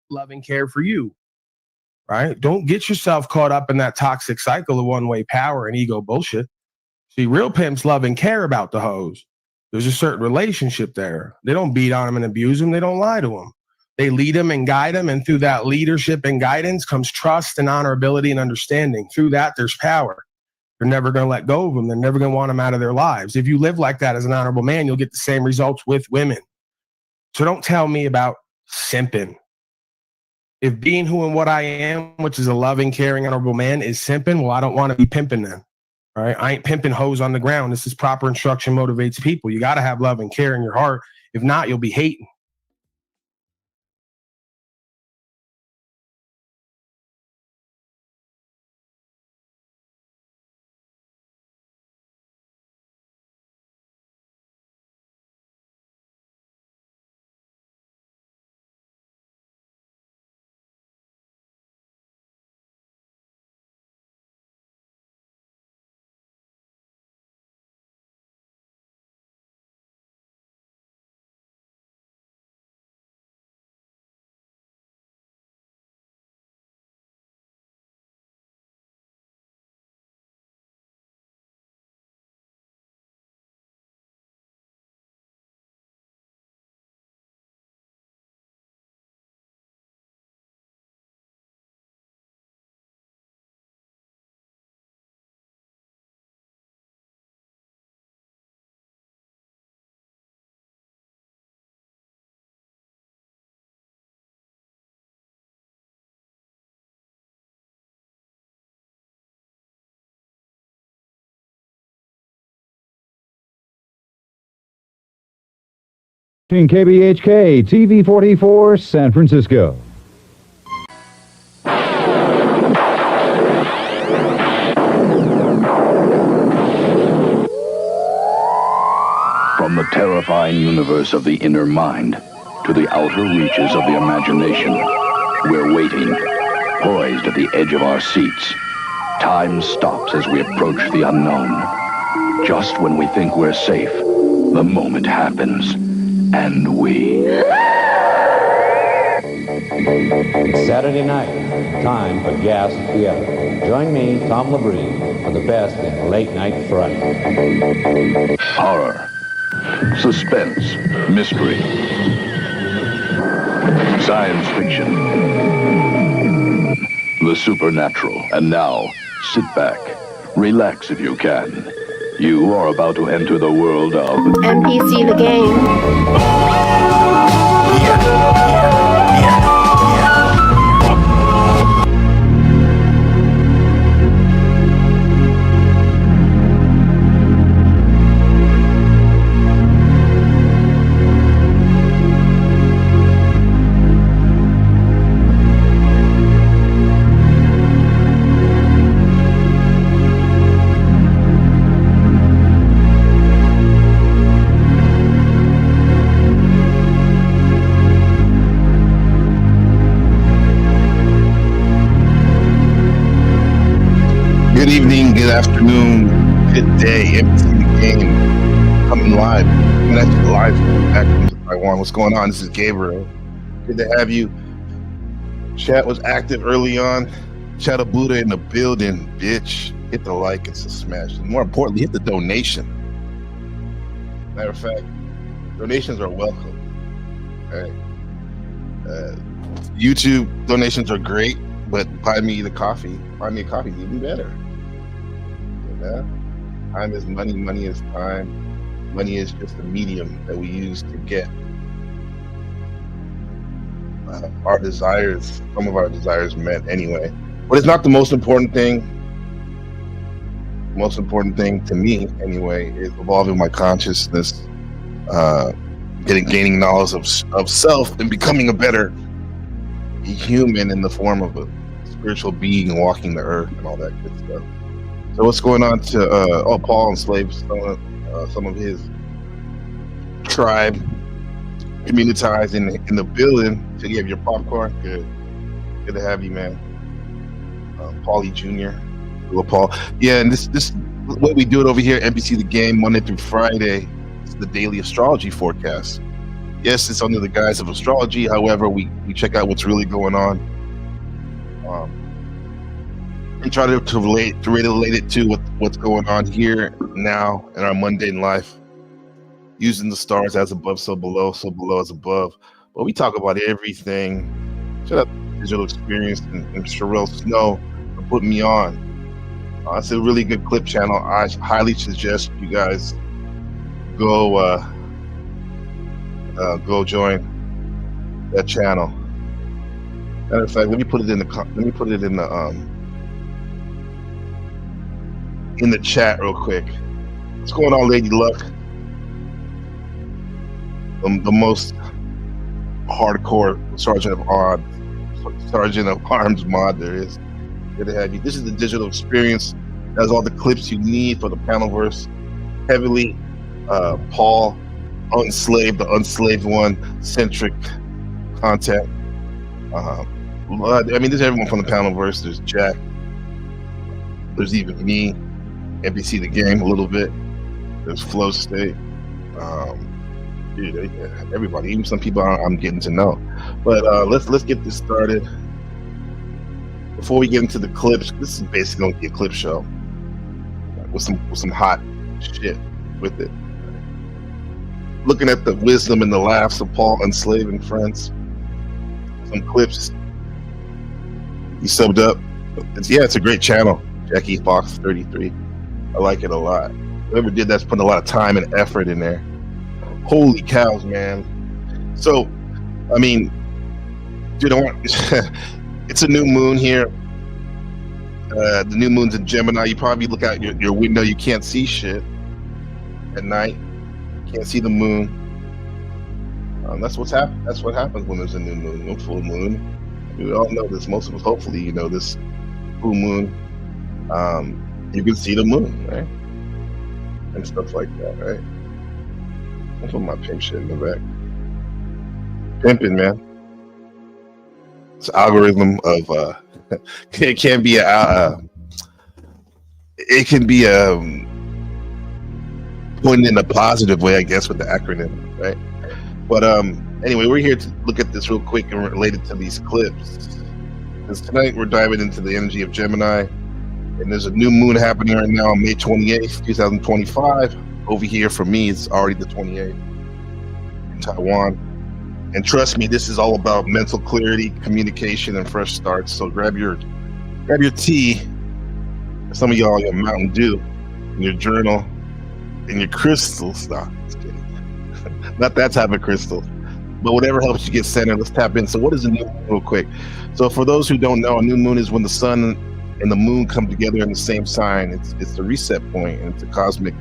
love and care for you, right? Don't get yourself caught up in that toxic cycle of one-way power and ego bullshit. See, real pimps love and care about the hoes. There's a certain relationship there. They don't beat on them and abuse them. They don't lie to them. They lead them and guide them, and through that leadership and guidance comes trust and honorability and understanding. Through that, there's power. They're never going to let go of them. They're never going to want them out of their lives. If you live like that as an honorable man, you'll get the same results with women. So don't tell me about simping. If being who and what I am, which is a loving, caring, honorable man, is simping, well, I don't want to be pimping then. All right, I ain't pimping hoes on the ground. This is proper instruction motivates people. You got to have love and care in your heart. If not, you'll be hating. KBHK TV 44 San Francisco. From the terrifying universe of the inner mind to the outer reaches of the imagination, we're waiting, poised at the edge of our seats. Time stops as we approach the unknown. Just when we think we're safe, the moment happens, and we... It's Saturday night, time for Gas Theater. Join me, Tom Labrie, for the best in late night fright. Horror, suspense, mystery, science fiction, the supernatural. And now, sit back, relax if you can. You are about to enter the world of NPC the game. Good evening, good afternoon, good day. NPC the game coming live. And that's live back from Taiwan. What's going on? This is Gabriel. Good to have you. Chat was active early on. Shadow Buddha in the building, bitch. Hit the like and smash. And more importantly, hit the donation. Matter of fact, donations are welcome. All right. YouTube donations are great, but buy me a coffee is even better. Yeah. Time is money, money is time. Money is just a medium that we use to get our desires, some of our desires met anyway. But it's not the most important thing. The most important thing to me anyway is evolving my consciousness, gaining knowledge of self and becoming a better human in the form of a spiritual being walking the earth and all that good stuff. So what's going on to Paul enslaved some of his tribe communitized in the building. So you have your popcorn. Good to have you, man. Paulie Jr. Little Paul. Yeah, and this what we do it over here at NPC the Game Monday through Friday. It's the daily astrology forecast. Yes, it's under the guise of astrology. However, we check out what's really going on, and try to relate it to what's going on here now in our mundane life, using the stars as above, so below as above. But we talk about everything. Shout out to Digital Experience and Sherelle Snow for putting me on. It's a really good clip channel. I highly suggest you guys go join that channel. Matter of fact, let me put it in the chat real quick. What's going on, Lady Luck? The most hardcore Sergeant of Arms mod there is. Good to have you. This is the Digital Experience. Has all the clips you need for the Panelverse. Heavily Paul, the Unslaved One centric content. I mean, there's everyone from the Panelverse. There's Jack. There's even me, NBC the Game a little bit. There's Flow State. Dude, everybody, even some people I'm getting to know. But let's get this started. Before we get into the clips, this is basically gonna be a clip show with some hot shit with it. Looking at the wisdom and the laughs of Paul Unslaved and Friends. Some clips. He subbed up. It's a great channel. Jackie Fox 33. I like it a lot. Whoever did that's putting a lot of time and effort in there. Holy cows, man. So, I mean, dude, it's a new moon here. The new moon's in Gemini. You probably look out your window, you can't see shit at night. You can't see the moon. That's what happens when there's a new moon, no full moon. We all know this. Most of us, hopefully, you know this. Full moon, you can see the moon, right? And stuff like that, right? I'll put my pimp shit in the back. Pimpin', man. It's algorithm of it can be pointed in a positive way, I guess, with the acronym, right? But anyway, we're here to look at this real quick and relate it to these clips. Because tonight we're diving into the energy of Gemini, and there's a new moon happening right now on May 28th, 2025. Over here for me, it's already the 28th in Taiwan. And trust me, this is all about mental clarity, communication, and fresh starts. So grab your tea, some of y'all your Mountain Dew, and your journal, and your crystals. Nah, just kidding. Not that type of crystal, but whatever helps you get centered. Let's tap in. So what is a new moon real quick? So for those who don't know, a new moon is when the sun and the moon come together in the same sign. It's the reset point, and it's a cosmic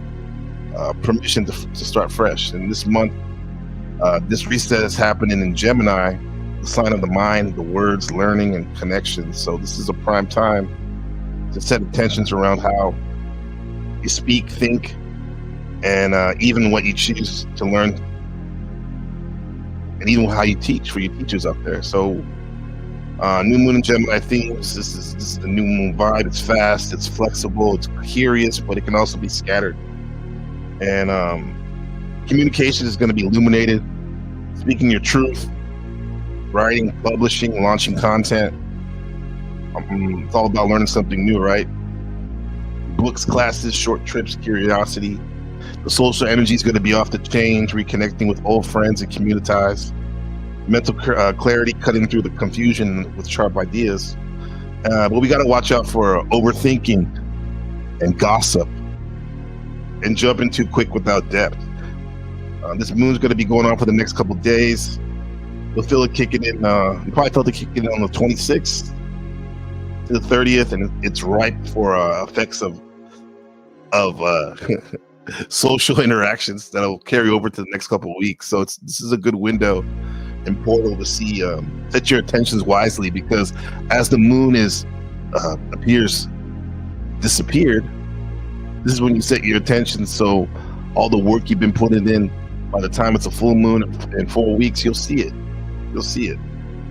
permission to start fresh. And this month, this reset is happening in Gemini, the sign of the mind, the words, learning, and connection. So this is a prime time to set intentions around how you speak, think, and even what you choose to learn, and even how you teach for your teachers up there. So new moon and Gemini themes. This is the new moon vibe. It's fast, it's flexible, it's curious, but it can also be scattered. And communication is going to be illuminated, speaking your truth, writing, publishing, launching content. It's all about learning something new, right? Books, classes, short trips, curiosity. The social energy is going to be off the chains, reconnecting with old friends and communities. Mental clarity, cutting through the confusion with sharp ideas. But we got to watch out for overthinking and gossip and jumping too quick without depth. This moon's going to be going on for the next couple days. You'll feel it kicking in. You probably felt it kicking in on the 26th to the 30th, and it's ripe for effects of social interactions that'll carry over to the next couple of weeks. So this is a good window and portal to see. Set your attentions wisely, because as the moon disappeared, this is when you set your attention. So all the work you've been putting in, by the time it's a full moon in 4 weeks, you'll see it. You'll see it,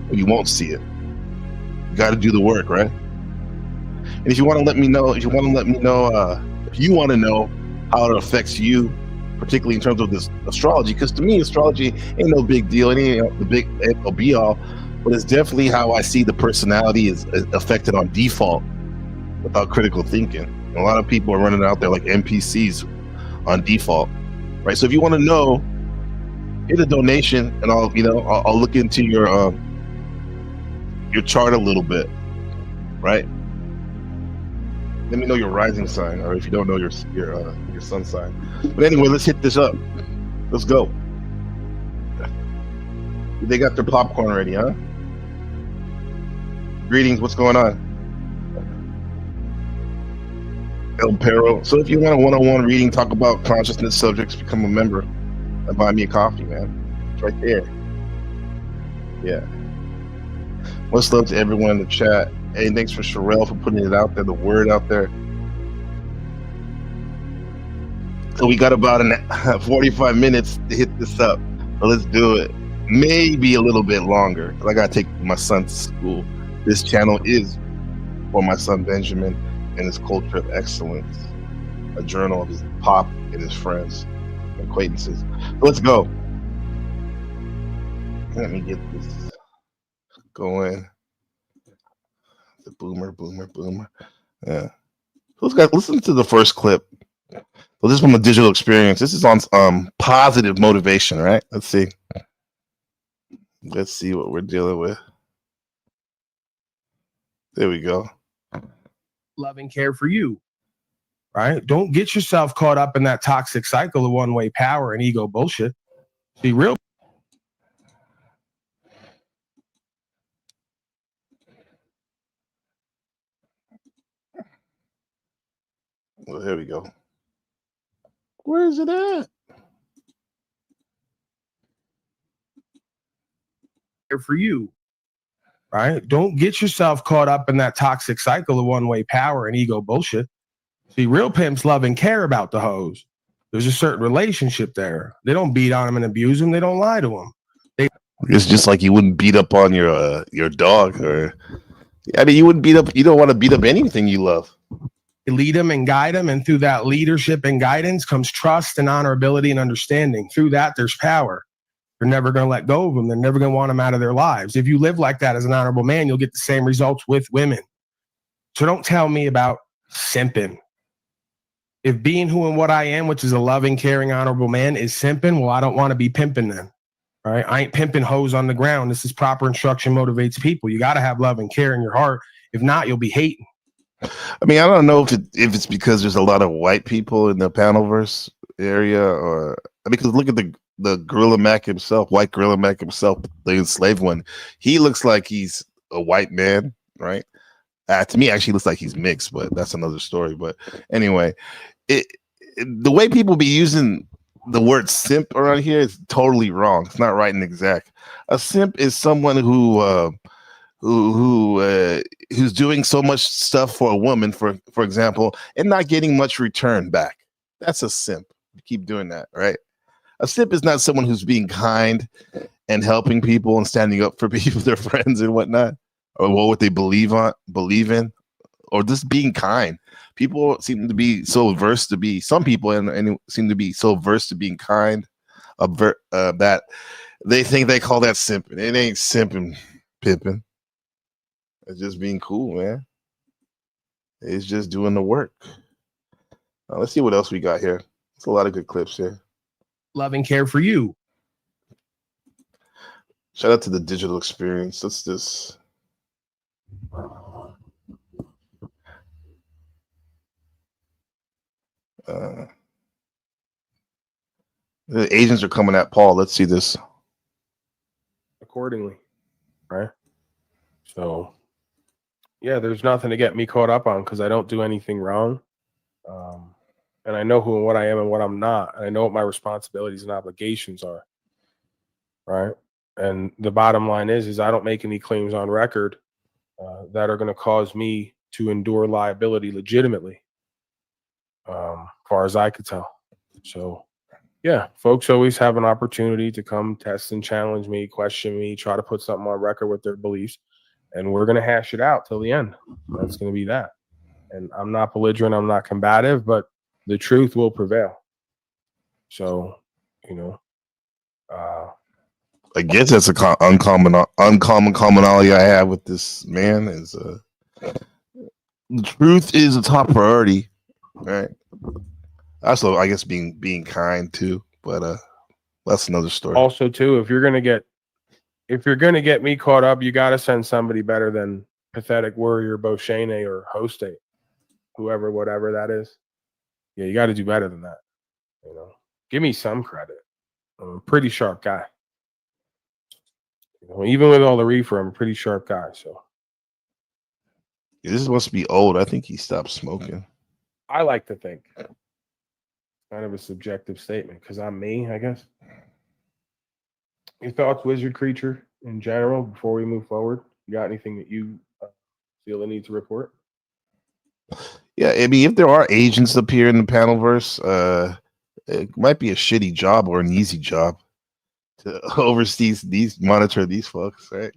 or you won't see it. You got to do the work, right? And if you want to let me know, if you want to know how it affects you particularly in terms of this astrology. Because to me, astrology ain't no big deal. It ain't the big be all, but it's definitely how I see the personality is affected on default without critical thinking. And a lot of people are running out there like NPCs on default, right? So if you want to know, hit a donation, and I'll look into your chart a little bit, right? Let me know your rising sign, or if you don't know your sun sign. But anyway, let's hit this up. Let's go. They got their popcorn ready, huh? Greetings. What's going on? El Perro. So if you want a one-on-one reading, talk about consciousness subjects, become a member, and buy me a coffee, man. It's right there. Yeah. Much love to everyone in the chat. Hey, thanks for Sherelle for putting it out there, the word out there. So we got about 45 minutes to hit this up. So let's do it. Maybe a little bit longer, because I got to take my son to school. This channel is for my son Benjamin and his culture of excellence, a journal of his pop and his friends, acquaintances. So let's go. Let me get this going. The boomer. Yeah. Who's got? Listen to the first clip. So this is from a digital experience. This is on positive motivation, right? Let's see. Let's see what we're dealing with. There we go. Love and care for you, right? Don't get yourself caught up in that toxic cycle of one-way power and ego bullshit. See, real. Well, here we go. Where is it at? For you, right? Don't get yourself caught up in that toxic cycle of one-way power and ego bullshit. See, real pimps love and care about the hoes. There's a certain relationship there. They don't beat on them and abuse them. They don't lie to them. It's just like you wouldn't beat up on your dog, or I mean, you wouldn't beat up. You don't want to beat up anything you love. Lead them and guide them, and through that leadership and guidance comes trust and honorability and understanding. Through that, there's power. They're never going to let go of them. They're never going to want them out of their lives. If you live like that as an honorable man, you'll get the same results with women. So don't tell me about simping. If being who and what I am, which is a loving, caring, honorable man, is simping, well, I don't want to be pimping then. All right, I ain't pimping hoes on the ground. This is proper instruction motivates people. You got to have love and care in your heart. If not, you'll be hating. I mean, I don't know if it's because there's a lot of white people in the Panelverse area, or because look at the Gorilla Mac himself, white Gorilla Mac himself, the enslaved one. He looks like he's a white man, right? To me, actually, looks like he's mixed, but that's another story. But anyway, the way people be using the word simp around here is totally wrong. It's not right and exact. A simp is someone who's doing so much stuff for a woman, for example, and not getting much return back. That's a simp. Keep doing that, right? A simp is not someone who's being kind and helping people and standing up for people, their friends and whatnot, or what they believe in, or just being kind. People seem to be so averse to be, some people and seem to be so averse to being kind, that they think they call that simping. It ain't simping, Pimpin. It's just being cool, man. It's just doing the work. Now, let's see what else we got here. It's a lot of good clips here. Love and care for you. Shout out to the digital experience. Let's just. The agents are coming at Paul. Let's see this. Accordingly, right? So, yeah, there's nothing to get me caught up on because I don't do anything wrong. And I know who and what I am and what I'm not. And I know what my responsibilities and obligations are, right? And the bottom line is I don't make any claims on record that are going to cause me to endure liability legitimately, far as I could tell. So, yeah, folks always have an opportunity to come test and challenge me, question me, try to put something on record with their beliefs. And we're going to hash it out till the end. That's going to be that. And I'm not belligerent. I'm not combative, but the truth will prevail. So, you know, I guess that's a uncommon commonality I have with this man is the truth is a top priority, right? Also, I guess being kind too, but that's another story. also too, if you're gonna get me caught up, you got to send somebody better than Pathetic Warrior Boshane or Hoste, whoever, whatever that is. Yeah, you got to do better than that. You know, give me some credit. I'm a pretty sharp guy. You know, even with all the reefer, I'm a pretty sharp guy. So Yeah, this must be old. I think he stopped smoking. I like to think. Kind of a subjective statement because I'm me, I guess. Your thoughts, Wizard Creature, in general, before we move forward? You got anything that you feel the need to report? Yeah, I mean, if there are agents up here in the panelverse, it might be a shitty job or an easy job to oversee monitor these folks, right?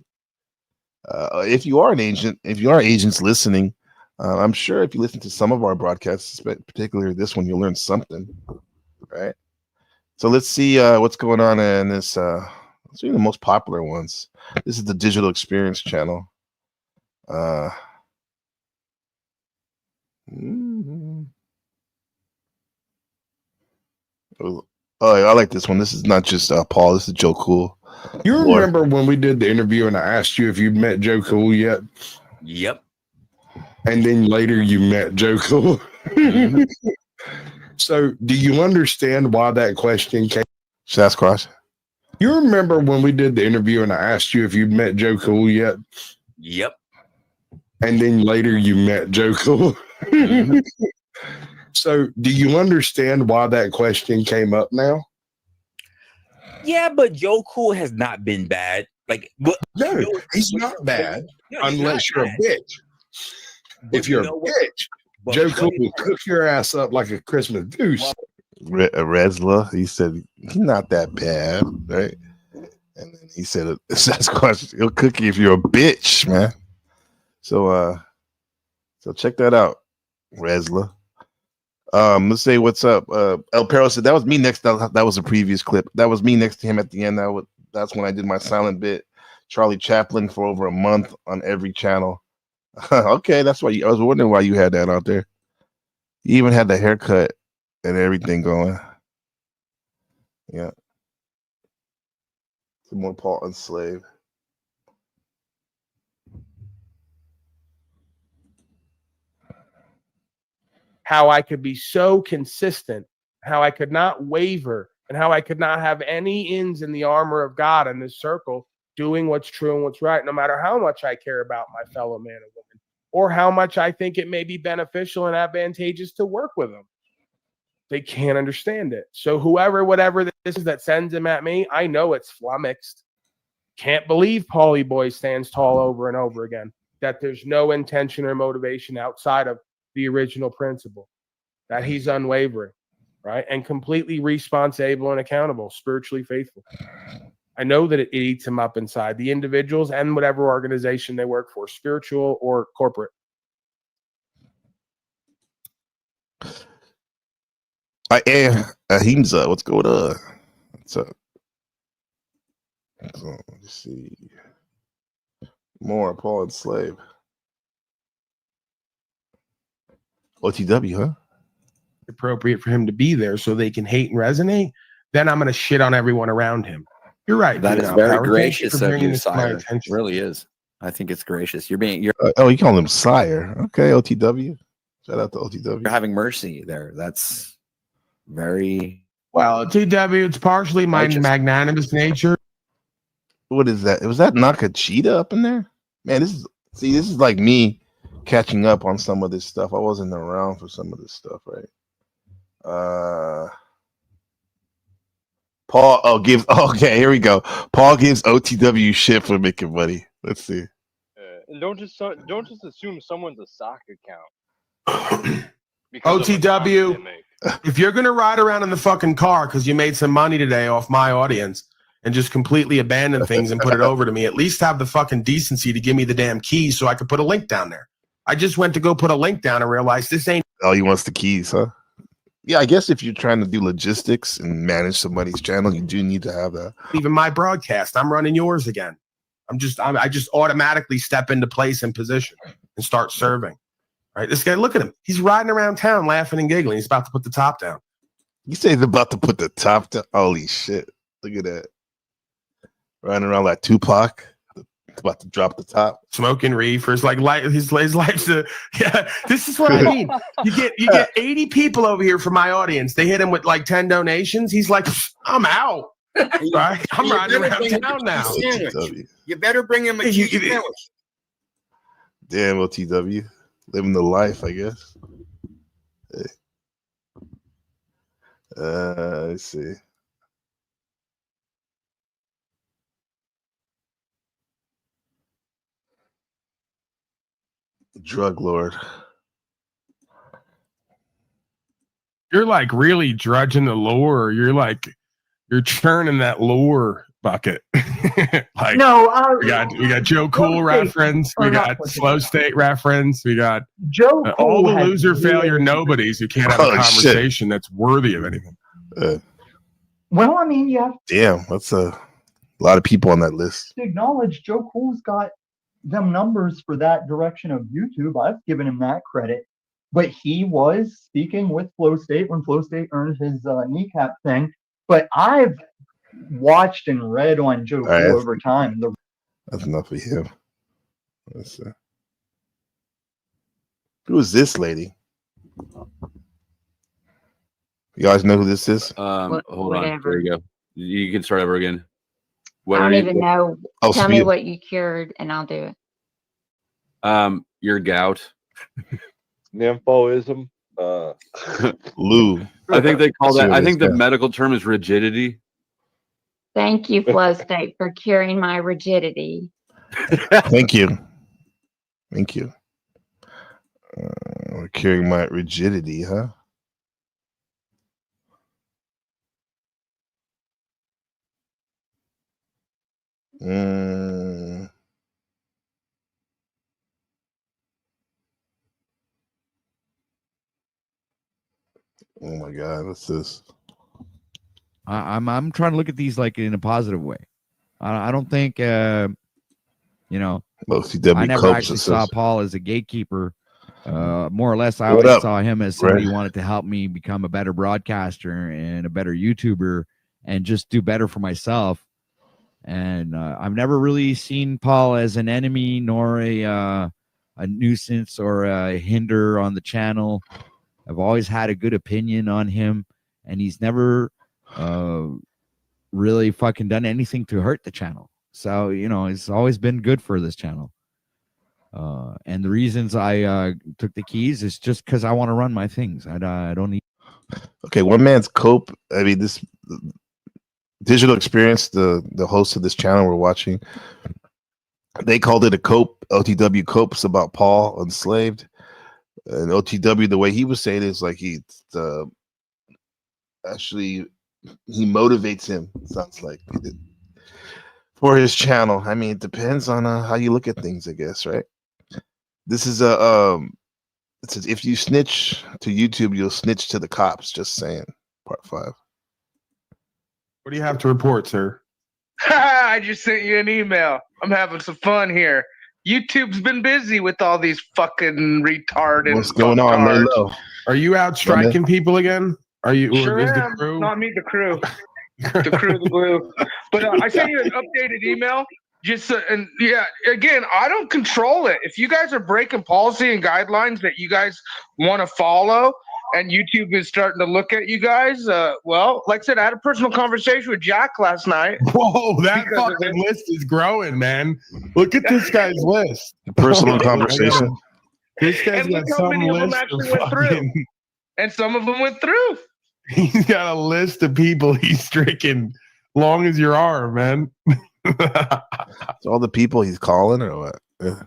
If you are an agent, if you are agents listening, I'm sure if you listen to some of our broadcasts, particularly this one, you'll learn something, right? So let's see what's going on in this. Let's see the most popular ones. This is the Digital Experience channel. Oh, I like this one. This is not just Paul. This is Joe Cool. You remember when we did the interview and I asked you if you'd met Joe Cool yet? Yep. And then later you met Joe Cool. So do you understand why that question came? Sasquatch. You remember when we did the interview and I asked you if you'd met Joe Cool yet? Yep. And then later you met Joe Cool. So do you understand why that question came up now? Yeah, but Joe Cool has not been bad. Like, but No, he's not bad unless you're a bitch. If you're a bitch, Joe Cool will cook your ass up like a Christmas goose. Resla, he said he's not that bad, right? And then he said Sasquatch, he'll cook you if you're a bitch, man. So check that out, Resla. Let's say what's up. El Perro said that was me next. That was a previous clip. That was me next to him at the end. That's when I did my silent bit. Charlie Chaplin for over a month on every channel. Okay, that's why I was wondering why you had that out there. You even had the haircut and everything going. Yeah. Some more Paul Enslaved. How I could be so consistent, how I could not waver, and how I could not have any ins in the armor of God in this circle, doing what's true and what's right, no matter how much I care about my fellow man and woman, or how much I think it may be beneficial and advantageous to work with them. They can't understand it. So whoever, whatever this is that sends him at me, I know it's flummoxed. Can't believe Paulie Boy stands tall over and over again, that there's no intention or motivation outside of the original principle, that he's unwavering, right? And completely responsible and accountable, spiritually faithful. I know that it eats him up inside, the individuals and whatever organization they work for, spiritual or corporate. I am Ahimsa. What's going on? What's up? So, let's see. More Paul Enslaved. OTW, huh? Appropriate for him to be there so they can hate and resonate. Then I'm going to shit on everyone around him. You're right. That is Power. very Thank you gracious for of bringing you, this to my sire. It attention. really is. I think it's gracious. You're You call him sire. Okay, OTW. Shout out to OTW. you're having mercy there. That's very Well, TW, it's partially my Righteous. magnanimous nature. What is that? Was that Nakachita up in there? Man, this is like me catching up on some of this stuff. I wasn't around for some of this stuff, right? Paul okay, here we go. Paul gives OTW shit for making money. Let's see. And don't just assume someone's a sock account. OTW, if you're gonna ride around in the fucking car because you made some money today off my audience and just completely abandon things and put it over to me, at least have the fucking decency to give me the damn keys so I could put a link down there. I just went to go put a link down and realized this ain't. Oh, he wants the keys, huh? Yeah, I guess if you're trying to do logistics and manage somebody's channel, you do need to have that. Even my broadcast, I'm running yours again. I just automatically step into place and position and start serving. Right? This guy, look at him. He's riding around town laughing and giggling. He's about to put the top down. You say he's about to put the top down? Holy shit. Look at that. Riding around like Tupac. About to drop the top. Smoking reefers. Like his life's this is what I mean. You get 80 people over here from my audience. They hit him with like 10 donations. He's like, I'm out. Right? I'm riding around town now. You better bring him a cheese sandwich. Damn, OTW. Living the life, I guess. Hey. Let's see. Drug lord. You're like really drudging the lore. You're churning that lore bucket. Like no, we got Joe Cool reference. We got Slow State reference. We got Joe all the Cool loser has failure really- nobodies who can't have a conversation that's worthy of anything. Well, I mean, you have Damn, that's a lot of people on that list. to acknowledge Joe Cool's got them numbers for that direction of YouTube. I've given him that credit. But he was speaking with Flow State when Flow State earned his kneecap thing. But I've watched and read on Joe Cool over time. That's enough for him. Let's see. Who is this lady? You guys know who this is? Hold on. whatever. There you go. You can start over again. I don't even know. Oh, Tell me sweet. what you cured, and I'll do it. Your gout. Nymphoism. Lou. I think they call That's that. what I it think is, the yeah. medical term is rigidity. Thank you, Flow State, for curing my rigidity. Thank you. Thank you. We're curing my rigidity, huh? Oh my God, what's this? I'm trying to look at these like in a positive way. I don't think you know. OCW I never Copes actually assist. saw Paul as a gatekeeper. More or less, I What always up, saw him as somebody who Ray? wanted to help me become a better broadcaster and a better YouTuber and just do better for myself. And I've never really seen Paul as an enemy nor a nuisance or a hinder on the channel. I've always had a good opinion on him, and he's never really fucking done anything to hurt the channel. So, you know, it's always been good for this channel. And the reasons I took the keys is just because I want to run my things. I don't need. Okay, one man's cope. I mean, this digital experience, the host of this channel we're watching, they called it a cope. OTW copes about Paul Unslaved. And OTW, the way he was saying it is like he actually he motivates him. Sounds like for his channel. I mean, it depends on how you look at things, I guess, right? This is it says if you snitch to YouTube, you'll snitch to the cops. Just saying. Part 5. What do you have to report, sir? I just sent you an email. I'm having some fun here. YouTube's been busy with all these fucking retarded. What's going on? Lay low. Are you out striking people again? Are you? Sure Is the am. crew? Not me, the crew. The crew, the glue. But I sent you an updated email. Just and yeah, again, I don't control it. If you guys are breaking policy and guidelines that you guys want to follow, and YouTube is starting to look at you guys, well, like I said, I had a personal conversation with Jack last night. Whoa, that fucking list is growing, man. Look at this guy's list. Personal conversation. This guy's And got look how some many of them list actually of went through. fucking. And some of them went through. He's got a list of people he's stricken long as your arm, man. It's all the people he's calling or what? Yeah.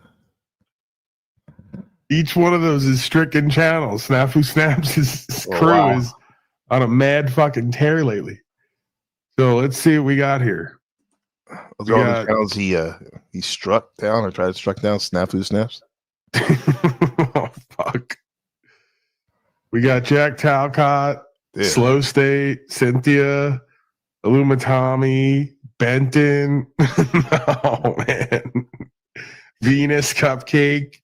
Each one of those is stricken channels. Snafu Snaps, his crew wow. is on a mad fucking tear lately. So let's see what we got here. Those are all the channels he struck down or tried to struck down. Snafu Snaps. Oh fuck. We got Jack Talcott, Slow State, Cynthia, Illumitami, Benton. Oh man. Venus Cupcake,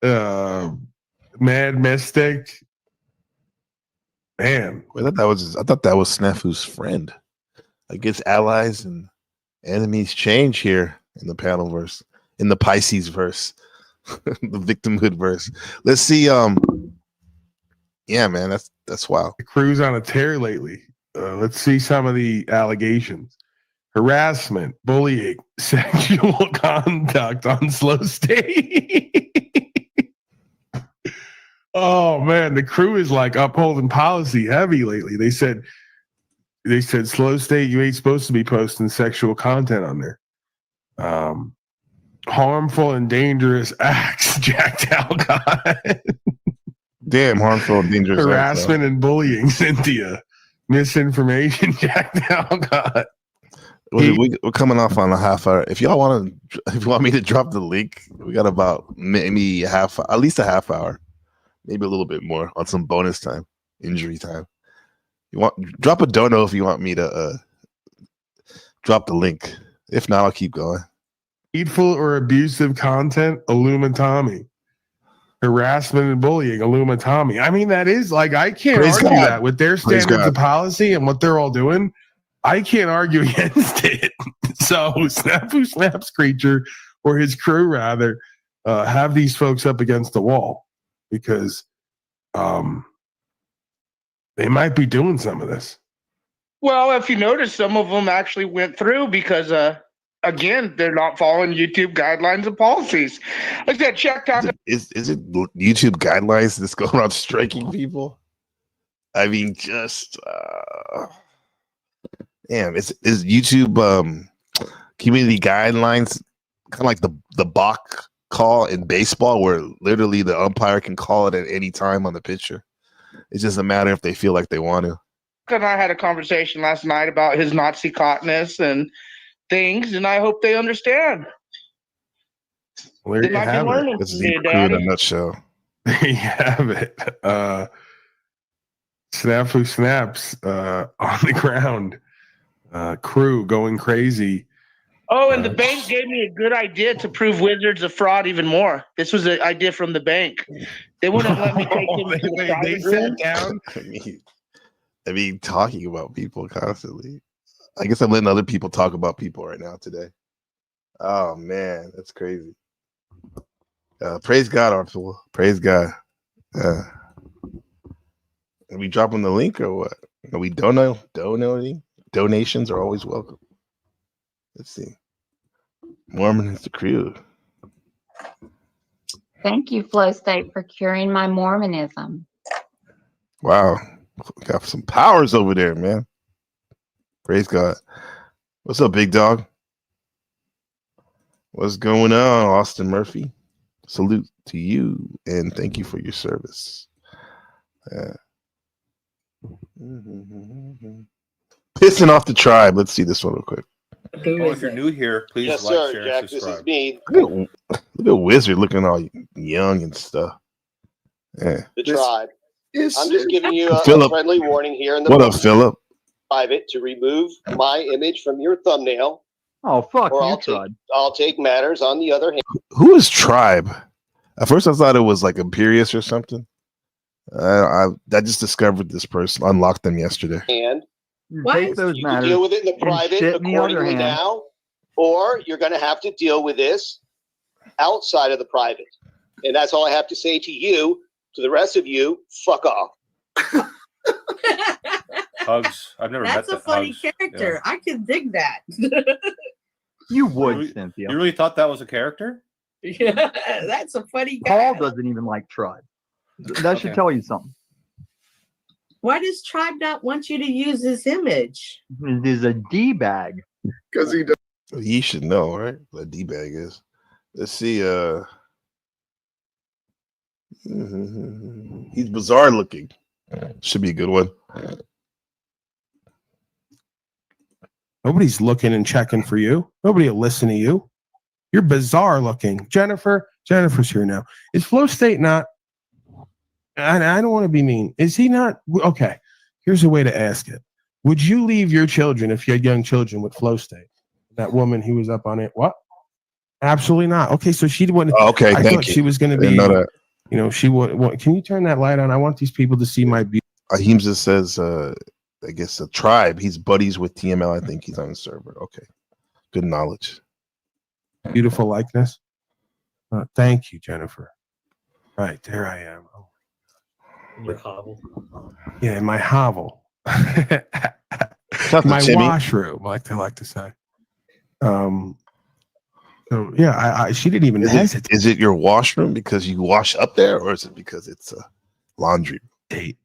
Mad Mystic. Man. I thought that was Snafu's friend. I guess allies and enemies change here in the panel verse, in the Pisces verse, the victimhood verse. Let's see. Yeah, man, that's wild. The crew's on a tear lately. Let's see some of the allegations: harassment, bullying, sexual conduct on Slow State. Oh man, the crew is like upholding policy heavy lately. They said Slow State, you ain't supposed to be posting sexual content on there. Harmful and dangerous acts, Jack Talcott. Damn, harmful and dangerous harassment and bullying, Cynthia. Misinformation, Jack Talcott. We're coming off on a half hour. If you want me to drop the link, we got about maybe at least a half hour, maybe a little bit more on some bonus time, injury time. Drop a dono if you want me to drop the link. If not, I'll keep going. Hateful or abusive content, Illumitami. Harassment and bullying, Illumitami. I mean, that is like, I can't argue that with their standards of policy and what they're all doing. I can't argue against it. So Snafu Snaps Creature, or his crew rather, have these folks up against the wall because they might be doing some of this. Well, if you notice, some of them actually went through because, again, they're not following YouTube guidelines and policies. Like that, check out. Is it YouTube guidelines that's going around striking people? I mean, just damn. Is YouTube community guidelines kind of like the balk call in baseball, where literally the umpire can call it at any time on the pitcher? It's just a matter if they feel like they want to. And I had a conversation last night about his Nazi cotness and things, and I hope they understand. Well, there you have it. This is the crew in a nutshell. There you have it. Snafu Snaps on the ground. Crew going crazy. Oh, and the bank gave me a good idea to prove Wizards a fraud even more. This was an idea from the bank. They wouldn't let me take them to the they sat down. I mean, talking about people constantly. I guess I'm letting other people talk about people right now today. Oh man, that's crazy. Praise God, Arthur. Praise God. Are we dropping the link or what? Are we donating? Donations are always welcome. Let's see. Mormon is the crew. Thank you, Flow State, for curing my Mormonism. Wow. Got some powers over there, man. Praise God. What's up, big dog? What's going on, Austin Murphy? Salute to you and thank you for your service. Pissing off the tribe. Let's see this one real quick. If you're new here, please Yes, like, sir, share, Jack. and This subscribe. is me, Look at Wizard looking all young and stuff. Yeah. the tribe. I'm just giving you a Philip. friendly warning here in the What up, Philip? private to remove my image from your thumbnail, Oh, fuck or you, Todd. I'll take matters on the other hand. Who is Tribe? At first, I thought it was like Imperious or something. I just discovered this person, unlocked them yesterday. And Take those you can matters deal with it in the and private shit in the other accordingly hand. now, or you're going to have to deal with this outside of the private. And that's all I have to say to you. To the rest of you, fuck off. Hugs. I've never That's met a funny Hugs. character. I can dig that. You would, You Cynthia. really thought that was a character? Yeah, that's a funny guy. Paul doesn't even like Tribe. That should Okay. tell you something. Why does Tribe not want you to use his image? It is a D bag. Because he does. He should know, right? What a D-bag is. Let's see. He's bizarre looking. Should be a good one. Nobody's looking and checking for you. Nobody will listen to you. You're bizarre looking. Jennifer's here now. Is Flow State not? I don't want to be mean. Is he not okay? Here's a way to ask it. Would you leave your children if you had young children with flow state? That woman who was up on it. What? Absolutely not. Okay, so she wouldn't. Okay, I thank thought you. she was going to be. Know that. You know, she would. Can you turn that light on? I want these people to see my beauty. Ahimsa says, I guess a tribe. He's buddies with TML. I think he's on the server. Okay, good knowledge. Beautiful likeness. Thank you, Jennifer. Right there, I am. Oh. Your hovel. Yeah, in my hovel. My washroom, like they like to say. So yeah, she didn't even hesitate. Is it your washroom because you wash up there, or is it because it's a laundry date?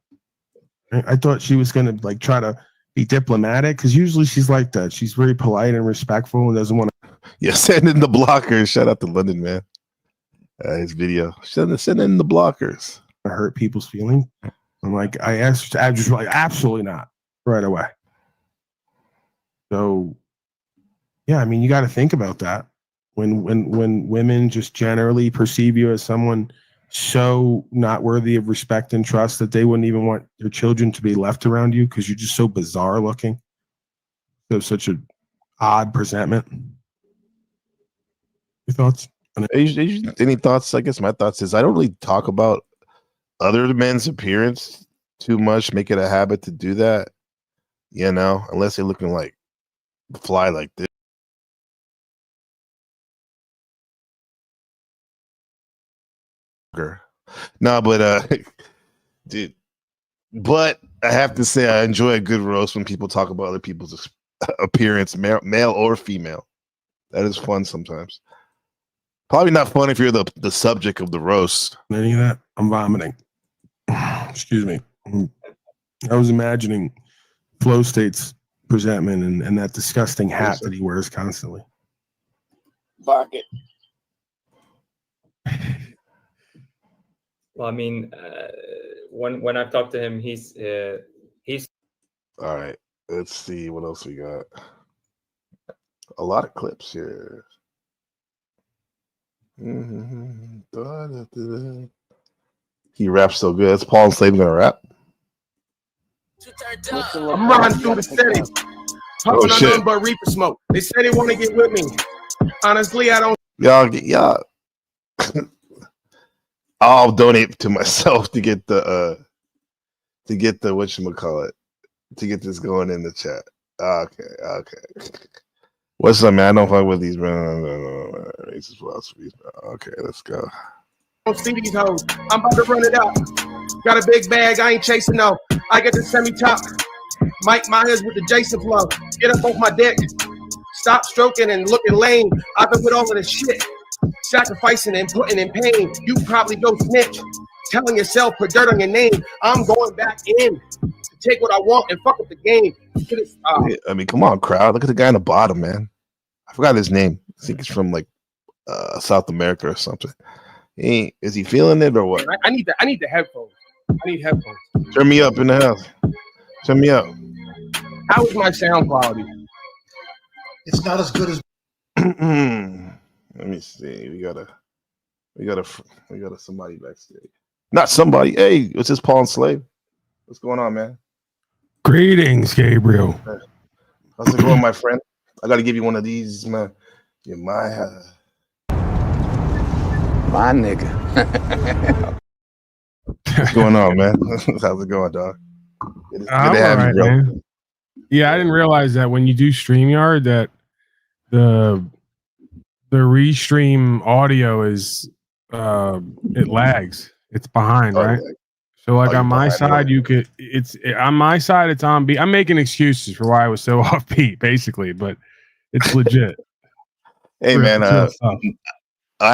I thought she was gonna like try to be diplomatic because usually she's like that. She's very polite and respectful and doesn't want to. Yeah, send in the blockers. Shout out to London, man. His video. Send in the blockers. Hurt people's feelings. I'm like, I asked, I just like, absolutely not, right away. So, yeah, I mean, you got to think about that when women just generally perceive you as someone so not worthy of respect and trust that they wouldn't even want their children to be left around you because you're just so bizarre looking. So such an odd presentment. Your thoughts? Any thoughts? I guess my thoughts is I don't really talk about other men's appearance too much. Make it a habit to do that, you know, unless they're looking like fly like this. No, but dude, but I have to say I enjoy a good roast when people talk about other people's appearance, male or female. That is fun sometimes. Probably not fun if you're the subject of the roast. Any of that? I'm vomiting. Excuse me. I was imagining Flow State's presentment and that disgusting hat that he wears constantly. Fuck it. Well, I mean, when I've talked to him, he's. All right. Let's see what else we got. A lot of clips here. He raps so good. Is Paul Enslaved gonna rap? I'm riding through the city, puffing on nothing but reaper smoke. They say they want to get with me. Honestly, I don't. Y'all. I'll donate to myself to get the whatchamacallit, to get this going in the chat. Okay. What's up, man? I don't fuck with these racist philosophies. Okay, let's go. I don't see these hoes. I'm about to run it out. Got a big bag. I ain't chasing no. I get the semi-top. Mike Myers with the Jason flow. Get up off my dick. Stop stroking and looking lame. I've been with all of this shit. Sacrificing and putting in pain. You probably go snitch. Telling yourself, put dirt on your name. I'm going back in to take what I want and fuck up the game. I mean, come on, crowd. Look at the guy on the bottom, man. I forgot his name. I think he's from like South America or something. Is he feeling it or what? I need the headphones. I need headphones. Turn me up in the house. Turn me up. How is my sound quality? It's not as good as. Let me see. We got a somebody backstage. Not somebody. Hey, it's just Paul Enslaved. What's going on, man? Greetings, Gabriel. How's it going, my friend? I got to give you one of these, man. You're my nigga. What's going on, man? How's it going, dog? Good to have you, bro. Man. Yeah, I didn't realize that when you do StreamYard that the restream audio is it lags. It's behind, right? So like on my side, it's on my side, it's on beat. I'm making excuses for why I was so off beat, basically, but it's legit. Hey man, I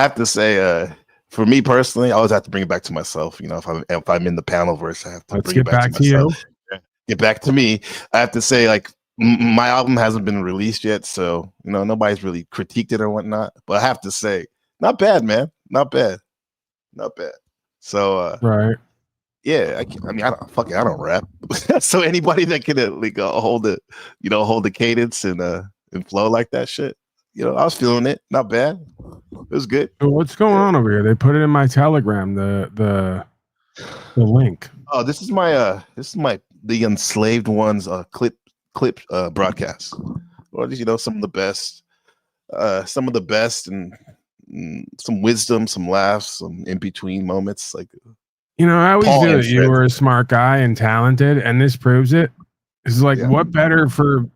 have to say, for me personally, I always have to bring it back to myself. You know, if I'm in the panel verse, I have to bring it back to myself. Get back to me. I have to say, like, my album hasn't been released yet, so you know nobody's really critiqued it or whatnot. But I have to say, not bad, man. Not bad. So right. Yeah, I mean, I don't rap. So anybody that can like hold it, you know, hold the cadence and flow like that shit, you know, I was feeling it. Not bad. It was good. So what's going on over here? They put it in my Telegram. The the link? Oh, this is my the Enslaved Ones clip broadcast. Or some of the best, and some wisdom, some laughs, some in between moments. Like I always Paul knew and that you Fred. were a smart guy and talented, and this proves it. It's like, what better for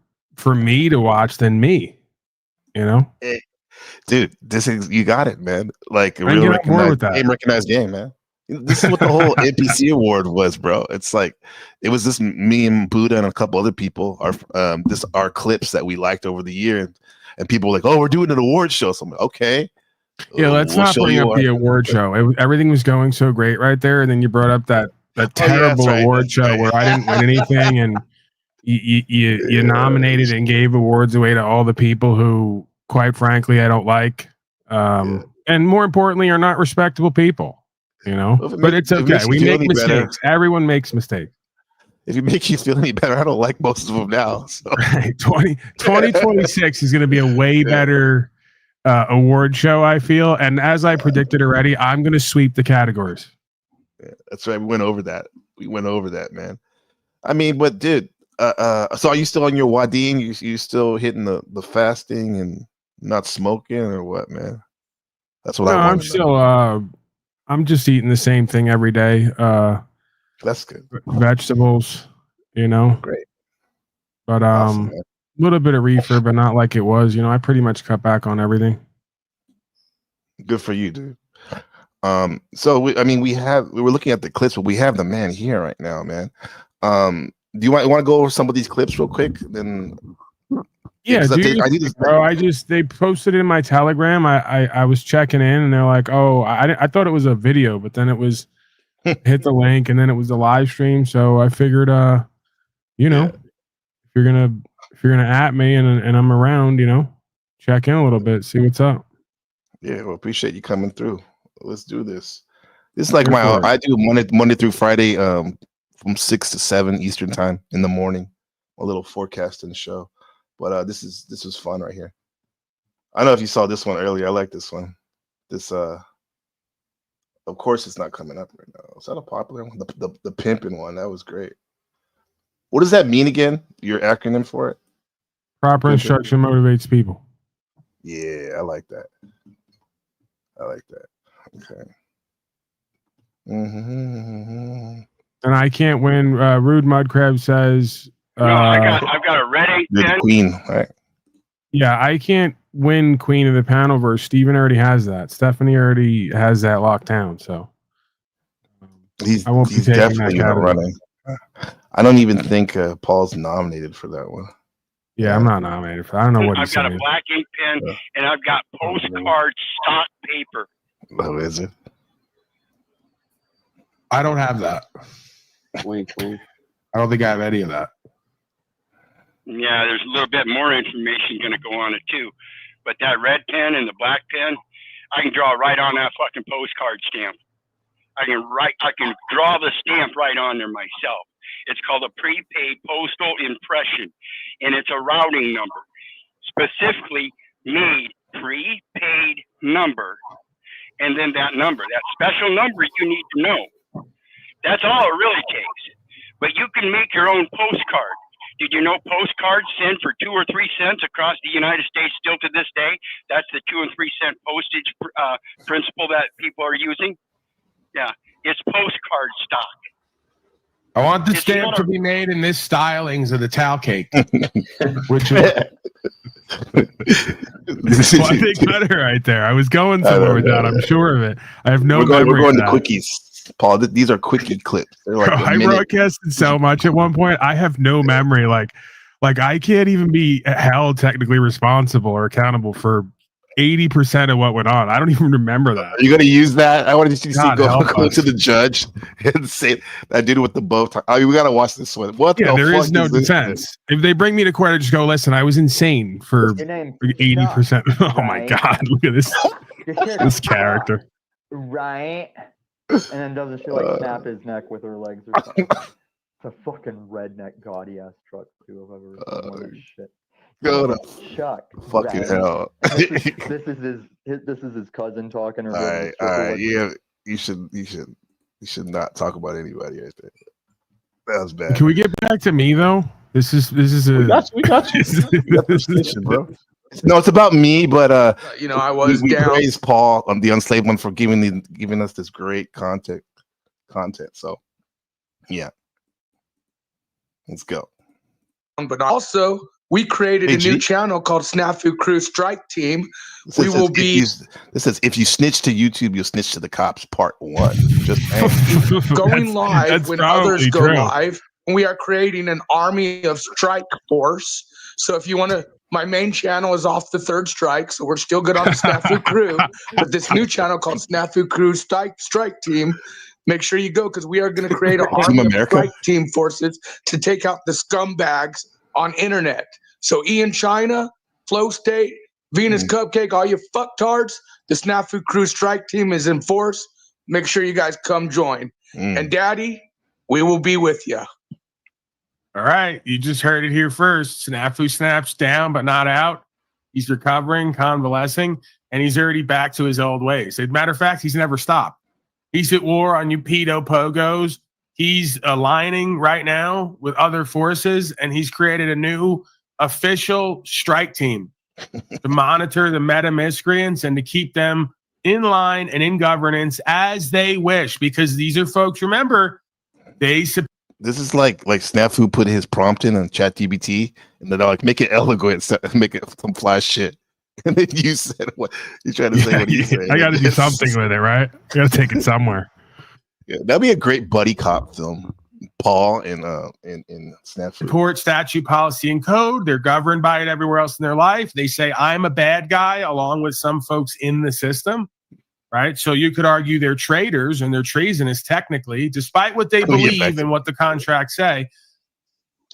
me to watch than me? Hey, dude, this is you got it, man. Like a I real get on board with recognized game, man. This is what the whole NPC award was, bro. It's like it was this me and Buddha and a couple other people our clips that we liked over the year, and people were like, "Oh, we're doing an award show." So I'm like, okay. Yeah, let's we'll not show bring you up the award show. Everything was going so great right there, and then you brought up that terrible that's right, award show where I didn't win anything, and you nominated and gave awards away to all the people who, quite frankly, I don't like, and more importantly, are not respectable people. But it's okay. We make mistakes. Everyone makes mistakes. If it makes you feel any better, I don't like most of them now. So. Right. 2026 is going to be a way better award show, I feel. And as I predicted already, I'm going to sweep the categories. Yeah, that's right. We went over that, man. I mean, but dude, so are you still on your Wadeen? You still hitting the fasting and not smoking or what, man? That's what I want. I'm still I'm just eating the same thing every day. That's good. Vegetables, Great. But Awesome, little bit of reefer, but not like it was. I pretty much cut back on everything. Good for you, dude. So we were looking at the clips, but we have the man here right now, man. Do you want to go over some of these clips real quick? Then yeah, they posted it in my Telegram. I was checking in, and they're like, "Oh, I thought it was a video, but then it was hit the link, and then it was a live stream." So I figured, if you're gonna at me and I'm around, check in a little bit, see what's up. Yeah, well, appreciate you coming through. Let's do this. This is like I do Monday through Friday, from 6 to 7 Eastern time in the morning. A little forecasting show. But this is fun right here. I don't know if you saw this one earlier. I like this one. This of course it's not coming up right now. Is that a popular one? The Pimpin one. That was great. What does that mean again? Your acronym for it? Proper instruction motivates people. Yeah, I like that. Okay. Mm-hmm. And I can't win. Rude Mudcrab says. I've got a red 8 You're the queen, right? Yeah, I can't win Queen of the Panel verse. Steven already has that. Stephanie already has that locked down. So he's that definitely not running. I don't even think Paul's nominated for that one. Yeah, I'm not nominated for that. I don't know what I've got a black ink pen and I've got postcard stock paper. Oh, is it? I don't have that. Wink, wink. I don't think I have any of that. Yeah, there's a little bit more information going to go on it too. But that red pen and the black pen, I can draw right on that fucking postcard stamp. I can draw the stamp right on there myself. It's called a prepaid postal impression, and it's a routing number, specifically made prepaid number, and then that number, that special number you need to know. That's all it really takes. But you can make your own postcard. Did you know postcards send for 2 or 3 cents across the United States still to this day? That's the 2 and 3 cent postage principle that people are using. Yeah, it's postcard stock. I want the stamp to be made in this stylings of the towel cake, which is I think better right there. I was going somewhere with that. I'm sure of it. I have no memory. We're going to quickies, Paul. These are quickie clips. They're like I broadcasted so much at one point. I have no memory. Like I can't even be held technically responsible or accountable for 80% of what went on. I don't even remember that. Are you going to use that? I want to see go to the judge and say that dude with the bow tie. Oh, we got to watch this one. What? Yeah, there is no this defense. If they bring me to court, I just go, listen, I was insane for 80%. Oh my God. Look at this character. Right. And then doesn't she like snap his neck with her legs or something? It's a fucking redneck gaudy ass truck too. If I've ever seen one of that shit. Go to Chuck. Fucking hell. This is his cousin talking. Or all right. Yeah, you should. We should not talk about anybody right there. That was bad. Can we get back to me though? This is a. We got you. You got the position, bro. No, it's about me, but I was we down. praise Paul on the Unslaved One for giving us this great content. So, yeah, let's go. But also, we created a new channel called Snafu Crew Strike Team. This says if you snitch to YouTube, you'll snitch to the cops. Part 1. Just going live that's when probably others go true. live. We are creating an army of strike force. So if you want to, my main channel is off the 3rd strike, so we're still good on the Snafu Crew. But this new channel called Snafu Crew Strike Team, make sure you go because we are going to create an army of strike team forces to take out the scumbags on internet. So Ian China, Flow State, Venus Cupcake, all you fucktards, the Snafu Crew Strike Team is in force. Make sure you guys come join. And Daddy, we will be with you. All right, you just heard it here first. Snafu snaps down, but not out. He's recovering, convalescing, and he's already back to his old ways. As a matter of fact, he's never stopped. He's at war on you pedo pogos. He's aligning right now with other forces, and he's created a new official strike team to monitor the meta miscreants and to keep them in line and in governance as they wish. Because these are folks, remember, this is like Snafu put his prompt in on ChatGPT, and they're like, make it eloquent, make it some flash shit. And then you said what you trying to say? What you say? I got to do something with it, right? I got to take it somewhere. Yeah, that'd be a great buddy cop film. Paul and Snafu support statute, policy, and code. They're governed by it everywhere else in their life. They say I'm a bad guy, along with some folks in the system. Right, so you could argue they're traitors and they're treasonous technically, despite what they believe and what the contracts say.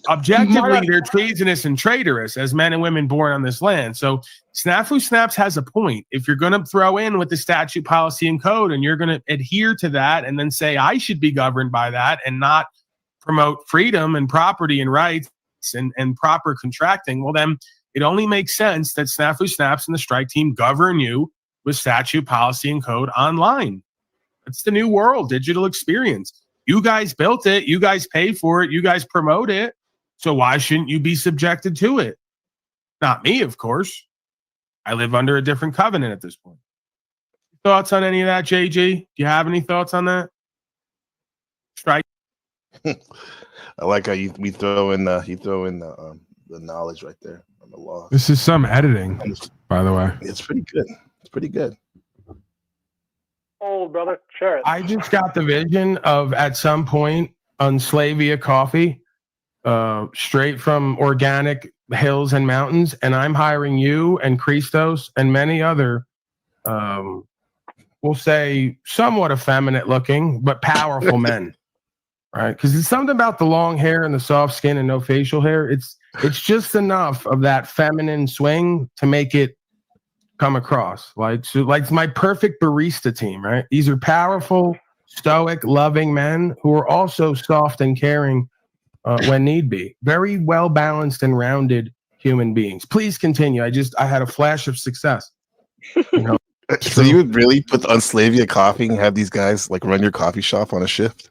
Objectively, they're treasonous and traitorous as men and women born on this land. So Snafu Snaps has a point. If you're going to throw in with the statute, policy, and code, and you're going to adhere to that and then say I should be governed by that and not promote freedom and property and rights and proper contracting, well, then it only makes sense that Snafu Snaps and the strike team govern you with statute, policy, and code online. It's the new world, digital experience. You guys built it. You guys pay for it. You guys promote it. So why shouldn't you be subjected to it? Not me, of course. I live under a different covenant at this point. Thoughts on any of that, JG? Do you have any thoughts on that? Strike. I like how you throw in the knowledge right there on the law. This is some editing, by the way. It's pretty good. It's pretty good. Oh, brother, share it. I just got the vision of at some point Unslavia coffee, straight from organic hills and mountains, and I'm hiring you and Christos and many other, we'll say somewhat effeminate looking but powerful men, right? Because it's something about the long hair and the soft skin and no facial hair. It's just enough of that feminine swing to make it come across like my perfect barista team, right? These are powerful, stoic, loving men who are also soft and caring when need be. Very well balanced and rounded human beings. Please continue. I had a flash of success. You know? So you would really put the Unslavia coffee and have these guys like run your coffee shop on a shift?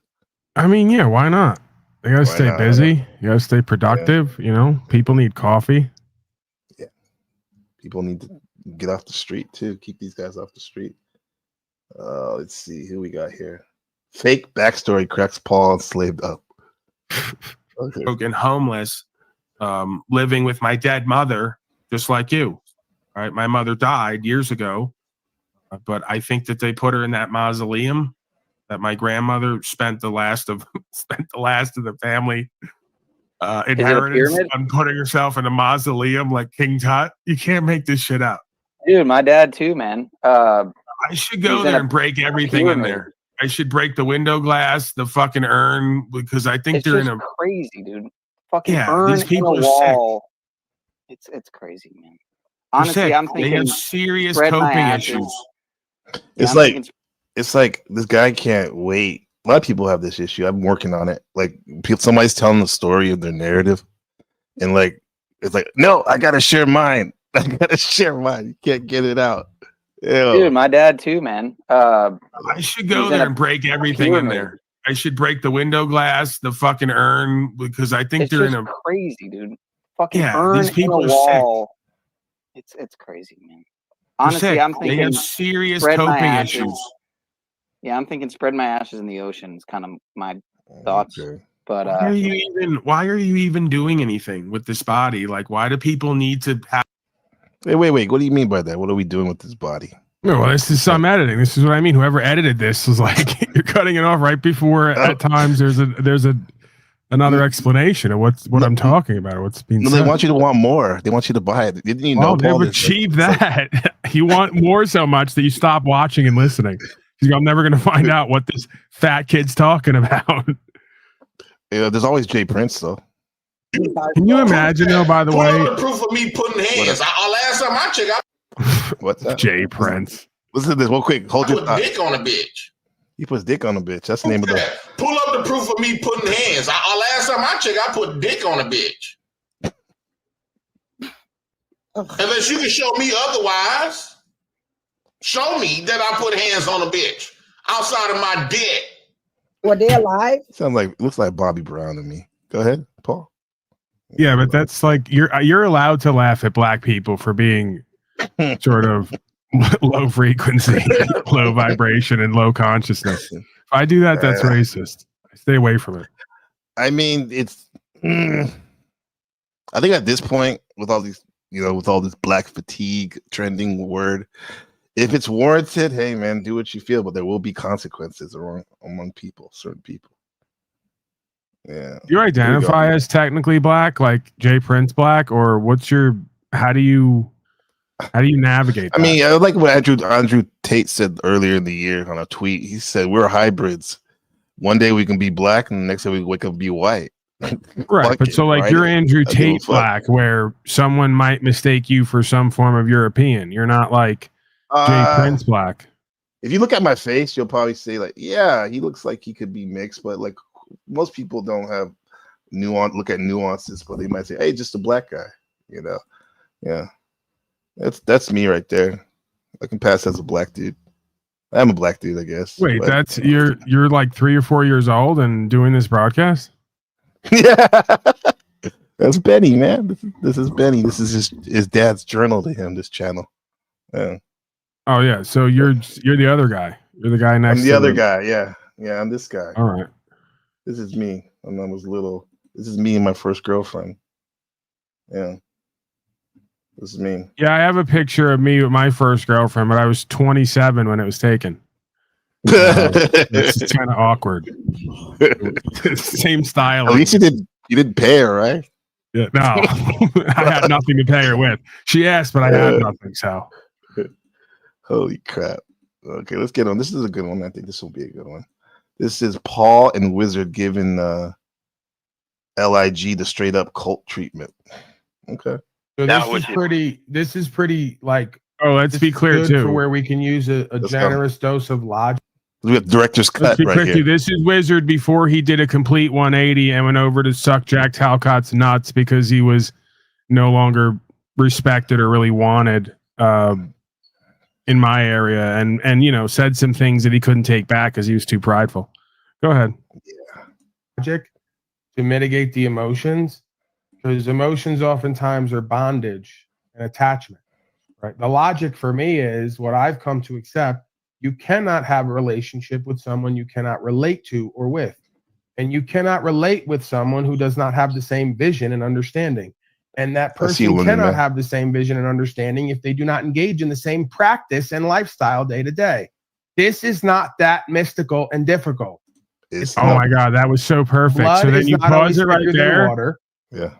I mean, yeah, why not? They gotta stay busy. You gotta stay productive. Yeah. You know, people need coffee. Yeah, people need to get off the street too. Keep these guys off the street. Let's see who we got here. Fake backstory cracks Paul enslaved up. Okay. Broken, homeless, living with my dead mother, just like you. All right, my mother died years ago, but I think that they put her in that mausoleum that my grandmother spent the last of the family inheritance on putting herself in a mausoleum like King Tut. You can't make this shit up. Dude, my dad too, man. I should go there and break everything in there. I should break the window glass, the fucking urn, because I think they're in a crazy, dude. Fucking urn these people in a wall. It's crazy, man. Honestly, I'm thinking they have serious coping issues. It's like this guy can't wait. A lot of people have this issue. I'm working on it. Like somebody's telling the story of their narrative, and like it's like, no, I gotta share mine. I gotta share mine. You can't get it out. Dude, my dad too, man. I should go he's there in a and break everything in pyramid. there. I should break the window glass, the fucking urn, because I think It's they're in just a crazy, dude. Fucking Yeah, urn these in a people are sick. wall. It's crazy, man. They're Honestly, sick. I'm They thinking have serious spread my coping ashes. issues. Yeah, I'm thinking spread my ashes in the ocean is kind of my thoughts. But Why are you even doing anything with this body? Like, why do people need to have? Wait. What do you mean by that? What are we doing with this body? No, well, this is some editing. This is what I mean. Whoever edited this was like, you're cutting it off right before. At times, there's another explanation of what I'm talking about. Or what's being No, said. they want you to want more. They want you to buy it. Didn't you know? Well, they've Paul, achieved that. You want more so much that you stop watching and listening. I'm never going to find out what this fat kid's talking about. Yeah, there's always Jay Prince though. Can you imagine though? By the Pull way, up the proof of me putting hands. Last time I checked, What's that? Jay Prince. Listen to this real quick. Hold I your put dick on a bitch. He puts dick on a bitch. That's the name of the. Pull up the proof of me putting hands. Last time I checked, I put dick on a bitch. Unless you can show me otherwise. Show me that I put hands on a bitch outside of my dick. Were they alive? Looks like Bobby Brown to me. Go ahead, Paul. Yeah, but that's like you're allowed to laugh at black people for being sort of low frequency, low vibration, and low consciousness. If I do that, that's racist. I stay away from it. I mean, it's. I think at this point, with all these, with all this black fatigue trending word, if it's warranted, hey man, do what you feel, but there will be consequences among people, certain people. Yeah. You identify as technically black, like Jay Prince black, or how do you navigate that? I mean, I like what Andrew Tate said earlier in the year on a tweet. He said we're hybrids. One day we can be black, and the next day we wake up and be white. Right, but so like you're Andrew Tate black, where someone might mistake you for some form of European. You're not like Jay Prince black. If you look at my face, you'll probably say like, yeah, he looks like he could be mixed, but like most people don't have look at nuances, but they might say, hey, just a black guy, Yeah. That's me right there. I can pass as a black dude. I'm a black dude, I guess. Wait, that's you're like 3 or 4 years old and doing this broadcast? Yeah. That's Benny, man. This is Benny. This is his dad's journal to him, this channel. Yeah. Oh yeah. So you're the other guy. You're the guy next I'm the other guy, yeah. Yeah, I'm this guy. All right. This is me when I was little. This is me and my first girlfriend. Yeah. This is me. Yeah, I have a picture of me with my first girlfriend, but I was 27 when it was taken. It's kind of awkward. Same style. At least you didn't pay her, right? Yeah, no. I had nothing to pay her with. She asked, but I had nothing. So, holy crap! Okay, let's get on. This is a good one. I think this will be a good one. This is Paul and Wizard giving LIG the straight up cult treatment. Okay. So this is pretty like. Oh, let's be clear too. For where we can use a generous dose of logic. We have director's cut right here. This is Wizard before he did a complete 180 and went over to suck Jack Talcott's nuts because he was no longer respected or really wanted in my area, and said some things that he couldn't take back because he was too prideful. Go ahead. Yeah. Logic to mitigate the emotions, because emotions oftentimes are bondage and attachment. Right. The logic for me is what I've come to accept. You cannot have a relationship with someone you cannot relate to or with. And you cannot relate with someone who does not have the same vision and understanding. And that person cannot have the same vision and understanding if they do not engage in the same practice and lifestyle day to day. This is not that mystical and difficult. Oh my God, that was so perfect. So then you pause it right there. Yeah.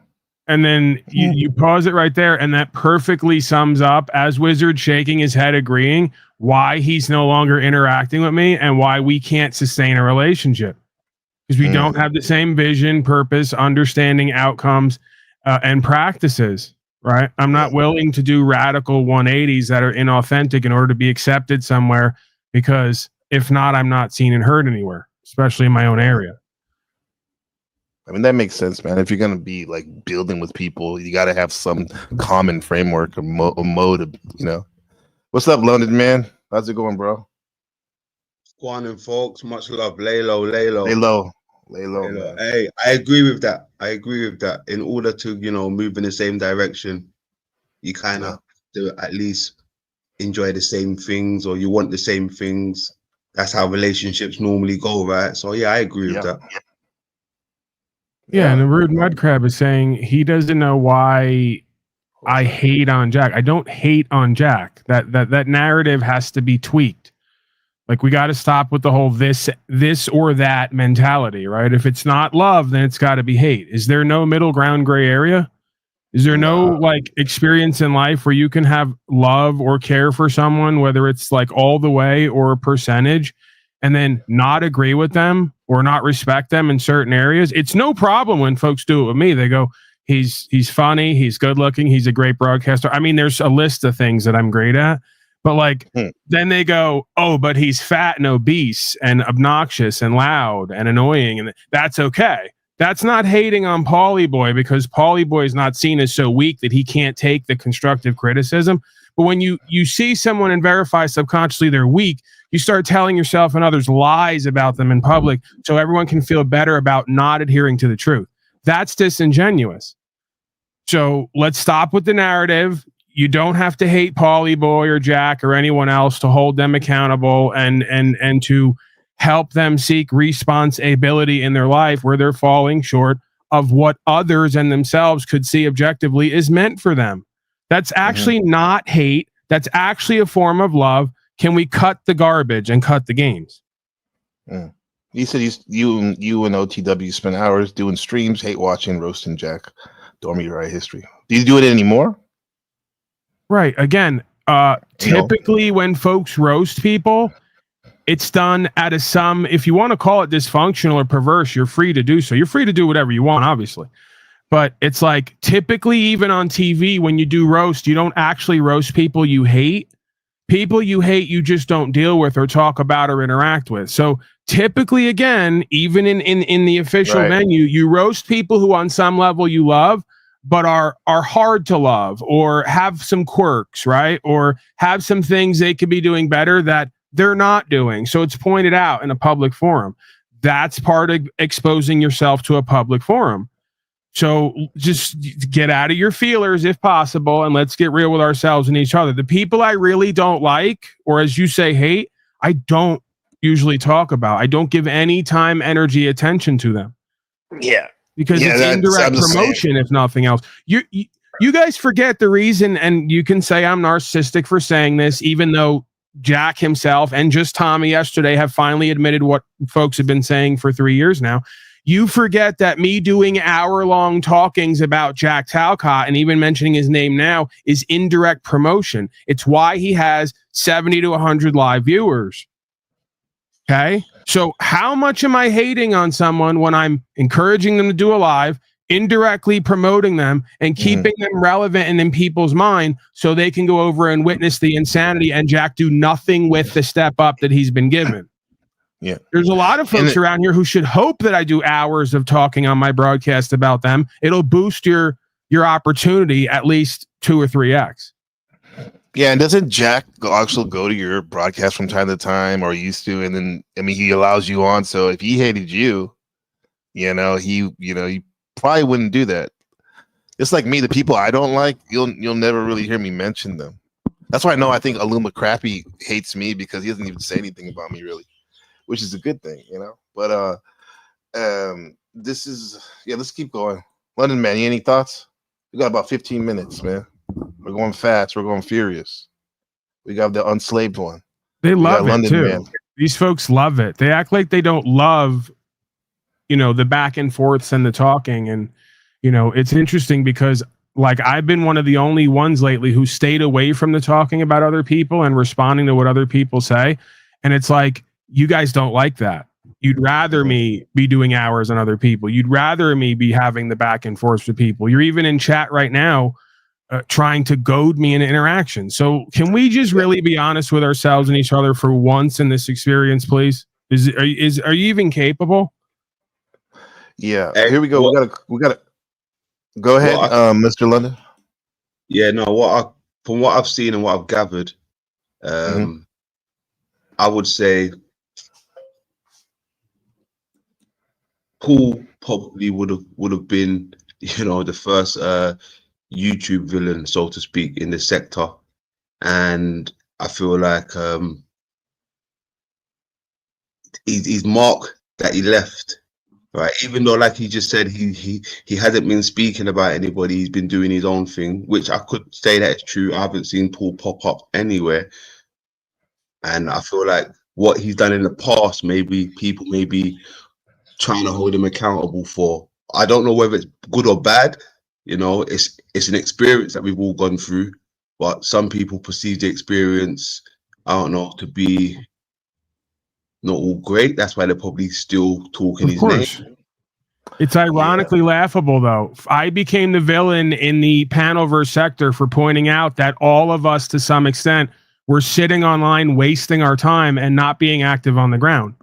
And then you pause it right there, and that perfectly sums up, as Wizard shaking his head agreeing, why he's no longer interacting with me and why we can't sustain a relationship. Because we don't have the same vision, purpose, understanding, outcomes, and practices, right? I'm not willing to do radical 180s that are inauthentic in order to be accepted somewhere, because if not, I'm not seen and heard anywhere, especially in my own area. I mean, that makes sense, man. If you're going to be like building with people, you got to have some common framework or mode of, What's up, London man? How's it going, bro? Go on and folks, much love. Lay low, lay low. Lay low. Lay low, man. Hey, I agree with that. I agree with that. In order to, move in the same direction, you kind of to at least enjoy the same things, or you want the same things. That's how relationships normally go, right? So yeah, I agree with that. Yeah, and the Rude Mud Crab is saying he doesn't know why I hate on Jack. I don't hate on Jack. That narrative has to be tweaked. Like, we got to stop with the whole this or that mentality, right? If it's not love, then it's got to be hate. Is there no middle ground gray area? Is there no like experience in life where you can have love or care for someone, whether it's like all the way or a percentage, and then not agree with them or not respect them in certain areas? It's no problem when folks do it with me. They go, he's funny, he's good looking, he's a great broadcaster. I mean, there's a list of things that I'm great at. But like, then they go, oh, but he's fat and obese and obnoxious and loud and annoying. And that's okay. That's not hating on Paulie Boy, because Paulie Boy is not seen as so weak that he can't take the constructive criticism. But when you see someone and verify subconsciously they're weak, you start telling yourself and others lies about them in public so everyone can feel better about not adhering to the truth. That's disingenuous. So let's stop with the narrative. You don't have to hate Paulie Boy or Jack or anyone else to hold them accountable and to help them seek responsibility in their life where they're falling short of what others and themselves could see objectively is meant for them. That's actually not hate. That's actually a form of love. Can we cut the garbage and cut the games? You said you and OTW spend hours doing streams, hate watching, roasting Jack, dorming your history. Do you do it anymore? Right. Again, typically when folks roast people, it's done at a sum. If you want to call it dysfunctional or perverse, you're free to do so. You're free to do whatever you want, obviously. But it's like, typically, even on TV, when you do roast, you don't actually roast people you hate. People you hate, you just don't deal with or talk about or interact with. So typically, again, even in the official menu, you roast people who on some level you love, but are hard to love or have some quirks, right? Or have some things they could be doing better that they're not doing. So it's pointed out in a public forum. That's part of exposing yourself to a public forum. So just get out of your feelers if possible, and let's get real with ourselves and each other. The people I really don't like, or as you say, hate, I don't usually talk about. I don't give any time, energy, attention to them. Yeah. Because it's indirect promotion, if nothing else. You guys forget the reason, and you can say I'm narcissistic for saying this, even though Jack himself and just Tommy yesterday have finally admitted what folks have been saying for 3 years now. You forget that me doing hour-long talkings about Jack Talcott and even mentioning his name now is indirect promotion. It's why he has 70 to 100 live viewers. Okay? So how much am I hating on someone when I'm encouraging them to do a live, indirectly promoting them, and keeping them relevant and in people's mind so they can go over and witness the insanity and Jack do nothing with the step up that he's been given? Yeah. There's a lot of folks around here who should hope that I do hours of talking on my broadcast about them. It'll boost your opportunity at least 2 or 3x. Yeah, and doesn't Jack also go to your broadcast from time to time, or used to? And then, I mean, he allows you on. So if he hated you, he probably wouldn't do that. It's like me, the people I don't like, you'll never really hear me mention them. That's why I think Aluma Crappy hates me, because he doesn't even say anything about me really, which is a good thing, But this is let's keep going. London man, any thoughts? We got about 15 minutes, man. We're going fast. We're going furious. We got the Unslaved One. They love it London too. Man. These folks love it. They act like they don't love, the back and forths and the talking. And, it's interesting because like I've been one of the only ones lately who stayed away from the talking about other people and responding to what other people say. And it's like, you guys don't like that. You'd rather me be doing hours on other people. You'd rather me be having the back and forth with people. You're even in chat right now trying to goad me in interaction. So can we just really be honest with ourselves and each other for once in this experience, please? Are you even capable? Yeah. Here we go. We gotta go ahead, Mr. London. Yeah, no, from what I've seen and what I've gathered, I would say Paul probably would have been, you know, the first YouTube villain, so to speak, in the sector, and I feel like his mark that he left, right? Even though, like he just said, he hasn't been speaking about anybody. He's been doing his own thing, which I could say that it's true. I haven't seen Paul pop up anywhere, and I feel like what he's done in the past, maybe people may be trying to hold him accountable for. I don't know whether it's good or bad. You know, it's an experience that we've all gone through, but some people perceive the experience, I don't know, to be not all great. That's why they're probably still talking his name. It's ironically laughable, though. I became the villain in the Panelverse sector for pointing out that all of us, to some extent, were sitting online, wasting our time and not being active on the ground.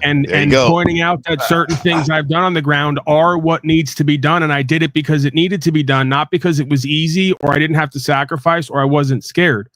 And pointing out that certain things I've done on the ground are what needs to be done. And I did it because it needed to be done, not because it was easy or I didn't have to sacrifice or I wasn't scared.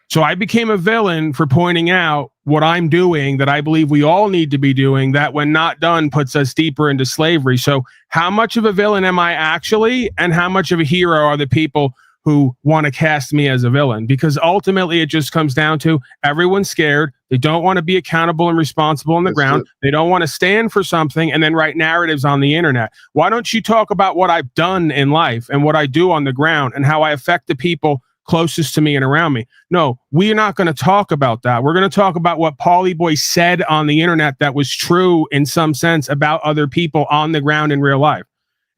So I became a villain for pointing out what I'm doing that I believe we all need to be doing, that when not done puts us deeper into slavery. So how much of a villain am I actually, and how much of a hero are the people who want to cast me as a villain? Because ultimately it just comes down to everyone's scared. They don't want to be accountable and responsible on the ground. They don't want to stand for something and then write narratives on the internet. Why don't you talk about what I've done in life and what I do on the ground and how I affect the people closest to me and around me? No, we're not going to talk about that. We're going to talk about what Paulie Boy said on the internet that was true in some sense about other people on the ground in real life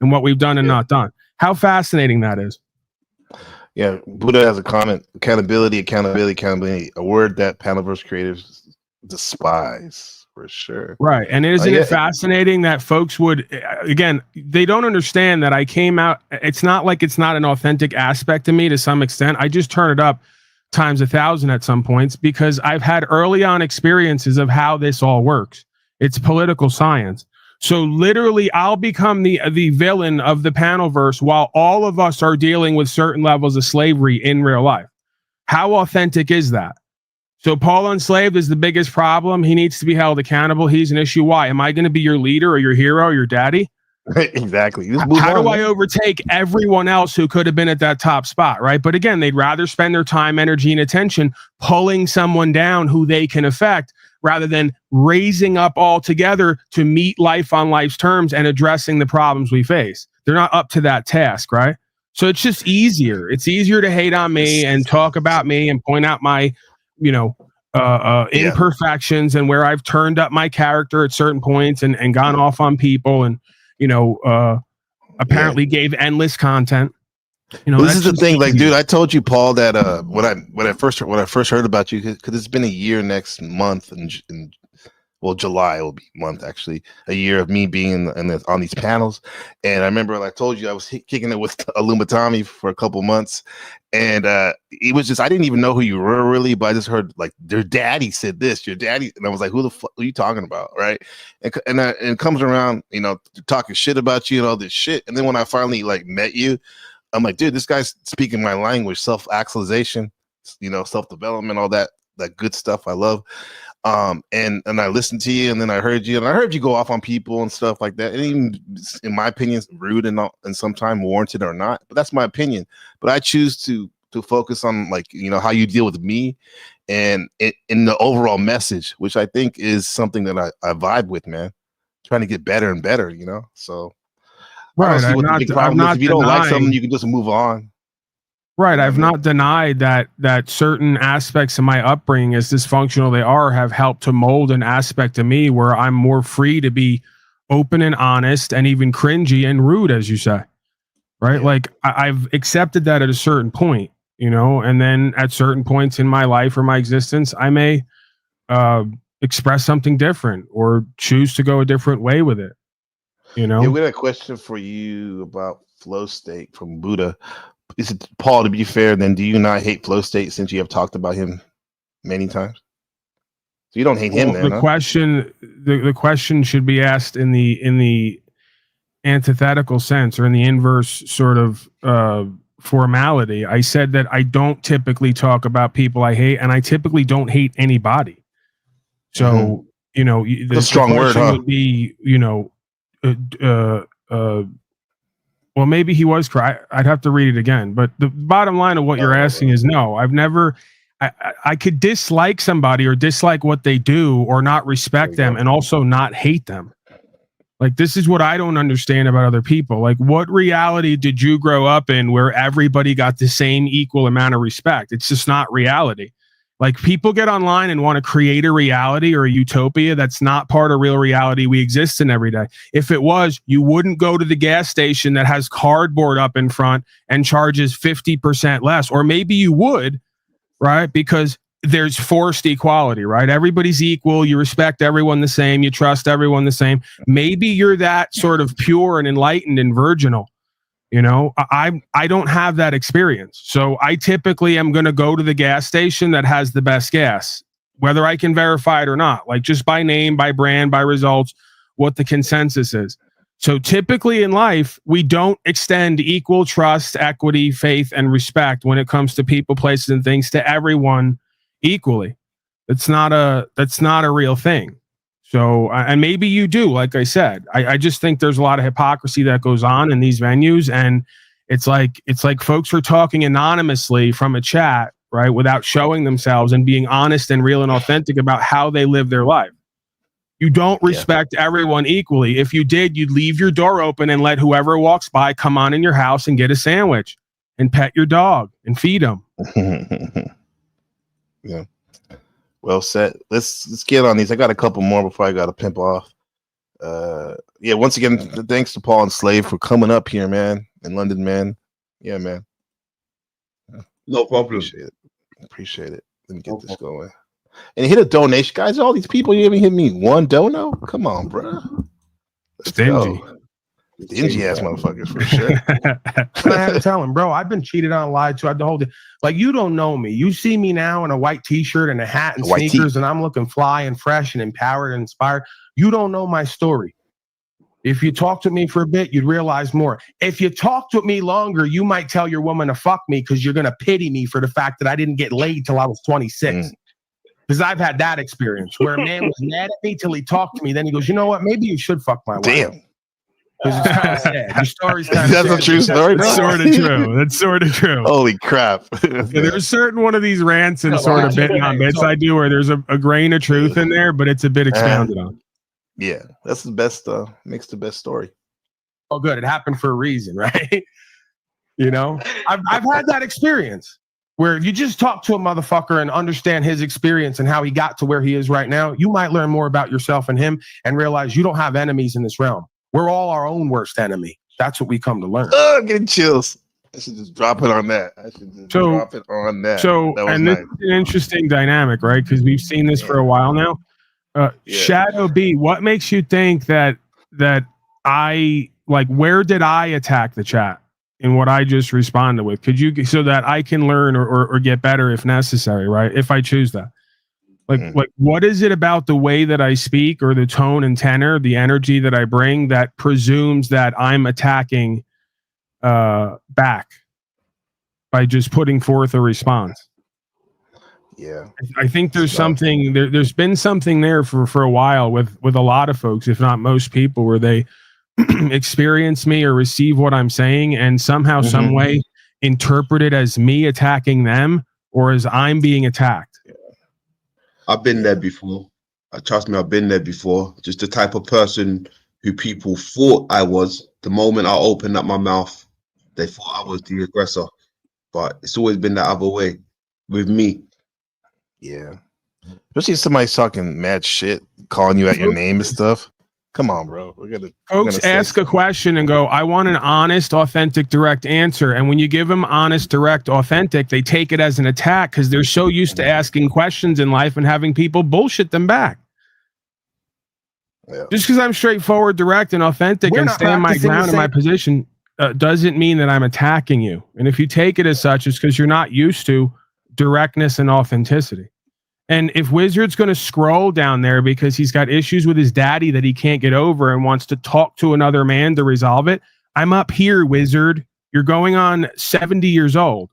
and what we've done and not done. How fascinating that is. Yeah, Buddha has a comment. Accountability, a word that Panelverse creators despise, for sure. Right. And isn't it fascinating that folks would, again, they don't understand that I came out. It's not like it's not an authentic aspect to me to some extent. I just turn it up times 1,000 at some points because I've had early on experiences of how this all works. It's political science. So literally, I'll become the villain of the Panelverse while all of us are dealing with certain levels of slavery in real life. How authentic is that? So Paul Unslaved is the biggest problem. He needs to be held accountable. He's an issue. Why? Am I going to be your leader or your hero or your daddy? Exactly. How do I overtake everyone else who could have been at that top spot, right? But again, they'd rather spend their time, energy, and attention pulling someone down who they can affect rather than raising up all together to meet life on life's terms and addressing the problems we face. They're not up to that task, right? So it's just easier. It's easier to hate on me and talk about me and point out my, imperfections and where I've turned up my character at certain points and gone off on people and, apparently gave endless content. This is the thing, like, dude, I told you, Paul, that when I first heard about you, because it's been a year next month, July will be month actually, a year of me being on these panels, and I remember I told you I was kicking it with Illumitami for a couple months, and it was just I didn't even know who you were really, but I just heard like your daddy said this, your daddy, and I was like, who the fuck are you talking about, right? And it comes around, talking shit about you and all this shit, and then when I finally met you, I'm like, dude, this guy's speaking my language, self-actualization, self-development, all that good stuff I love. And I listened to you, and then I heard you go off on people and stuff like that. And even in my opinion, rude and sometimes warranted or not, but that's my opinion. But I choose to focus on how you deal with me and in the overall message, which I think is something that I vibe with, man. Trying to get better and better, So. Right. If you don't like something, you can just move on. Right. I've not denied that certain aspects of my upbringing, as dysfunctional they are, have helped to mold an aspect of me where I'm more free to be open and honest and even cringy and rude, as you say. Right. Yeah. Like I've accepted that at a certain point, and then at certain points in my life or my existence, I may express something different or choose to go a different way with it. Yeah, we had a question for you about Flow State from Buddha. Is it Paul? To be fair, then do you not hate Flow State since you have talked about him many times? So you don't hate him, then? The question should be asked in the antithetical sense or in the inverse sort of formality. I said that I don't typically talk about people I hate, and I typically don't hate anybody. So, you know, That's a strong word, huh? would be, you know, well, maybe he was cry. I'd have to read it again. But the bottom line of what you're asking is no, I've never, I could dislike somebody or dislike what they do or not respect them and also not hate them. Like, this is what I don't understand about other people. Like, what reality did you grow up in where everybody got the same equal amount of respect? It's just not reality. Like, people get online and want to create a reality or a utopia that's not part of real reality we exist in every day. If it was, you wouldn't go to the gas station that has cardboard up in front and charges 50% less. Or maybe you would, right? Because there's forced equality, right? Everybody's equal. You respect everyone the same. You trust everyone the same. Maybe you're that sort of pure and enlightened and virginal. You know, I don't have that experience. So I typically am going to go to the gas station that has the best gas, whether I can verify it or not, like just by name, by brand, by results, what the consensus is. So typically in life, we don't extend equal trust, equity, faith, and respect when it comes to people, places, and things to everyone equally. That's not a real thing. So, and maybe you do, like I said, I just think there's a lot of hypocrisy that goes on in these venues. And it's like folks are talking anonymously from a chat, right? Without showing themselves and being honest and real and authentic about how they live their life. You don't respect everyone equally. If you did, you'd leave your door open and let whoever walks by come on in your house and get a sandwich and pet your dog and feed them. Yeah. Well said. Let's get on these. I got a couple more before I got to pimp off. Yeah, once again, thanks to Paul and Slave for coming up here, man, in London, man. Yeah, man. No problem. Appreciate it. Let me get this going. And hit a donation, guys. All these people, you even hit me one dono? Come on, bro. Stingy. Stingy ass motherfuckers for sure. I had to tell him, bro, I've been cheated on, lied to. I had to hold it. Like, you don't know me. You see me now in a white t-shirt and a hat and sneakers, and I'm looking fly and fresh and empowered and inspired. You don't know my story. If you talked to me for a bit, you'd realize more. If you talked with me longer, you might tell your woman to fuck me because you're going to pity me for the fact that I didn't get laid till I was 26. Because I've had that experience where a man was mad at me till he talked to me. Then he goes, you know what? Maybe you should fuck my wife. Damn. Because it's kind of sad. Your story's kind of sad. That's a true story. That's sort of true. That's sort of true. Holy crap. There's certain one of these rants and sort of bit on bits I do where there's a grain of truth in there, but it's a bit expounded on. Yeah, that's the best, makes the best story. Oh, good. It happened for a reason, right? You know, I've had that experience where if you just talk to a motherfucker and understand his experience and how he got to where he is right now, you might learn more about yourself and him and realize you don't have enemies in this realm. We're all our own worst enemy. That's what we come to learn. Oh, I'm getting chills. I should just drop it on that. Drop it on that. So, and nice. this is an interesting dynamic, right? Because we've seen this for a while now. Shadow B, what makes you think that I, like, where did I attack the chat in what I just responded with? Could you, so that I can learn or get better if necessary, right? If I choose that. Like, what is it about the way that I speak or the tone and tenor, the energy that I bring that presumes that I'm attacking back by just putting forth a response? Yeah, I think there's something there's been something there for a while with a lot of folks, if not most people, where they experience me or receive what I'm saying and somehow, some way interpret it as me attacking them or as I'm being attacked. I've been there before. Trust me, I've been there before. Just the type of person who people thought I was. The moment I opened up my mouth, they thought I was the aggressor. But it's always been the other way with me. Yeah. Especially if somebody's talking mad shit, calling you out your name and stuff. Come on, bro. Folks ask a question and go, I want an honest, authentic, direct answer. And when you give them honest, direct, authentic, they take it as an attack because they're so used to asking questions in life and having people bullshit them back. Yeah. Just because I'm straightforward, direct, and authentic and stand my ground in my position doesn't mean that I'm attacking you. And if you take it as such, it's because you're not used to directness and authenticity. And if Wizard's going to scroll down there because he's got issues with his daddy that he can't get over and wants to talk to another man to resolve it, I'm up here, Wizard. You're going on 70 years old.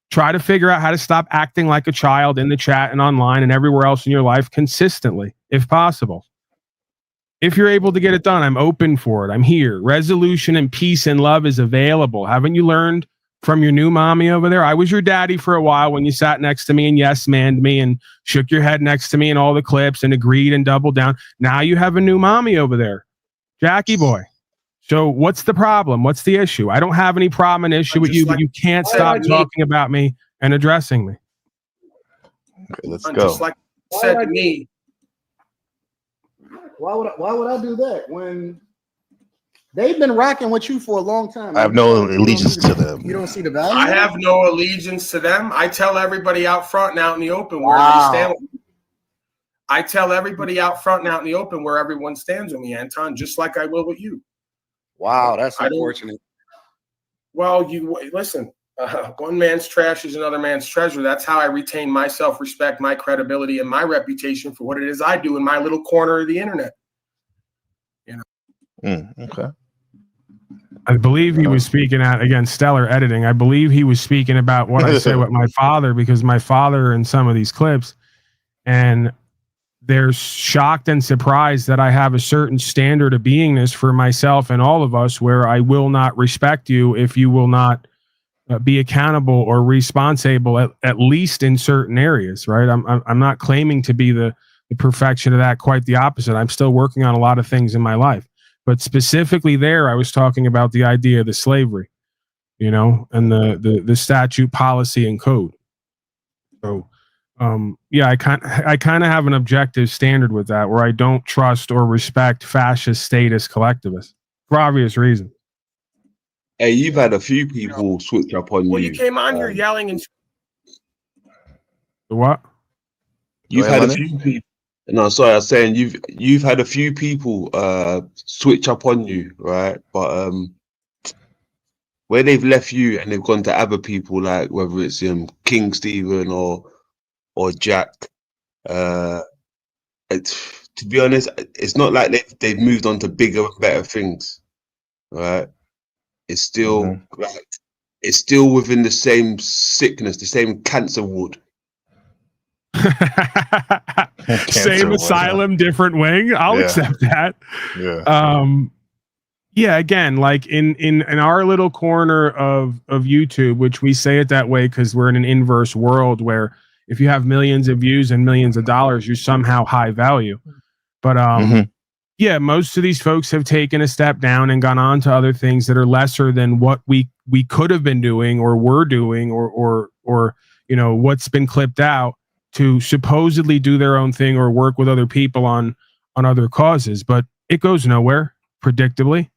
Try to figure out how to stop acting like a child in the chat and online and everywhere else in your life consistently, if possible. If you're able to get it done, I'm open for it. I'm here. Resolution and peace and love is available. Haven't you learned from your new mommy over there? I was your daddy for a while when you sat next to me and yes manned me and shook your head next to me in all the clips and agreed and doubled down. Now you have a new mommy over there, Jackie boy. So what's the problem? What's the issue? I don't have any problem and issue with you, but you can't stop talking about me and addressing me. Okay, let's And go. just like I said to me, Why would I do that when they've been rocking with you for a long time? I have no allegiance to them. You don't see the value? I have no allegiance to them. I tell everybody out front and out in the open where Wow. they stand. I tell everybody out front and out in the open where everyone stands with me, Anton, just like I will with you. Wow, that's I don't- unfortunate. Well, you listen. One man's trash is another man's treasure. That's how I retain my self-respect, my credibility, and my reputation for what it is I do in my little corner of the internet. You know. Okay. I believe he was speaking at, again, stellar editing. I believe he was speaking about what I say with my father, because my father in some of these clips, and they're shocked and surprised that I have a certain standard of beingness for myself and all of us, where I will not respect you if you will not be accountable or responsible, at least in certain areas, right? I'm not claiming to be the perfection of that, quite the opposite. I'm still working on a lot of things in my life. But specifically there, I was talking about the idea of the slavery, you know, and the statute, policy, and code. So, yeah, I kind of have an objective standard with that, where I don't trust or respect fascist statist collectivists for obvious reasons. Hey, you've had a few people switch up on Well, you. you came on here yelling and The what? You've Go ahead, had a Leonard. few people. No, sorry, I was saying you've had a few people switch up on you, right? But where they've left you and they've gone to other people, like whether it's King Stephen or Jack, to be honest, it's not like they've moved on to bigger and better things, right? It's still like it's still within the same sickness, the same cancer ward. Same asylum, different wing. I'll Yeah. accept that. Yeah. Yeah, again, like in our little corner of YouTube, which we say it that way because we're in an inverse world where if you have millions of views and millions of dollars, you're somehow high value. But yeah, most of these folks have taken a step down and gone on to other things that are lesser than what we could have been doing or were doing or you know, what's been clipped out, to supposedly do their own thing or work with other people on other causes. But it goes nowhere, predictably,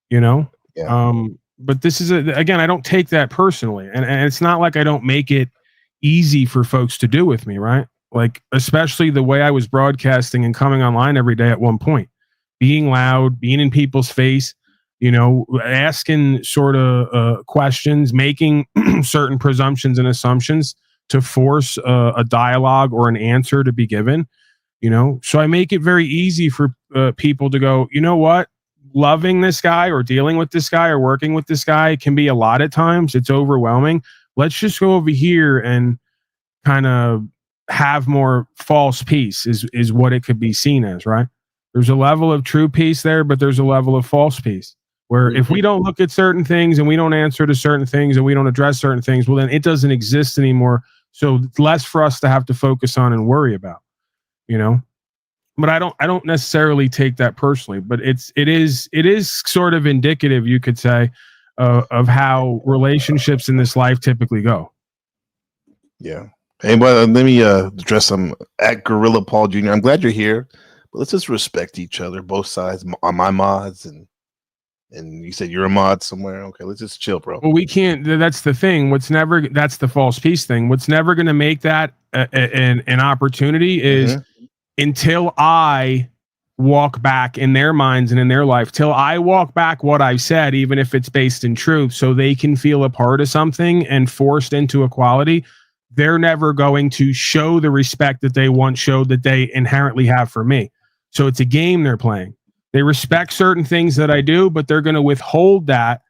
you know. Yeah. But this is again, I don't take that personally, and it's not like I don't make it easy for folks to do with me, right? Like, especially the way I was broadcasting and coming online every day at one point, being loud, being in people's face, you know, asking sort of questions, making certain presumptions and assumptions to force a dialogue or an answer to be given, you know. So I make it very easy for people to go, you know what, loving this guy or dealing with this guy or working with this guy can be a lot at times. It's overwhelming. Let's just go over here and kind of have more false peace is what it could be seen as, right? There's a level of true peace there, but there's a level of false peace where if we don't look at certain things and we don't answer to certain things and we don't address certain things, well, then it doesn't exist anymore. So it's less for us to have to focus on and worry about, you know. But I don't necessarily take that personally, but it is sort of indicative, you could say, of how relationships in this life typically go. Yeah. Hey, well, let me address some at Gorilla Paul Jr. I'm glad you're here, but let's just respect each other, both sides. On my mods, and you said you're a mod somewhere. Okay, let's just chill, bro. Well, we can't. That's the thing. That's the false peace thing. What's never going to make that an opportunity is until I walk back in their minds and in their life, till I walk back what I've said, even if it's based in truth, so they can feel a part of something and forced into equality. They're never going to show the respect that they once showed that they inherently have for me. So it's a game they're playing. They respect certain things that I do, but they're going to withhold that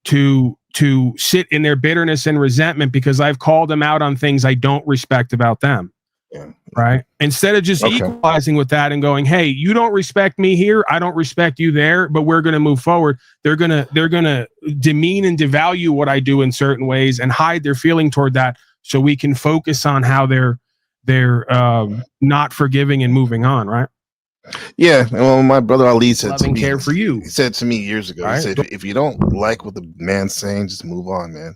to to sit in their bitterness and resentment because I've called them out on things I don't respect about them. Yeah. Right. Instead of just equalizing with that and going, hey, you don't respect me here, I don't respect you there, but we're going to move forward. They're going to demean and devalue what I do in certain ways and hide their feeling toward that, so we can focus on how they're not forgiving and moving on. Right. Yeah. Well, my brother Ali said Love to and me, care for you. He said to me years ago, Right. he said, if you don't like what the man's saying, just move on, man.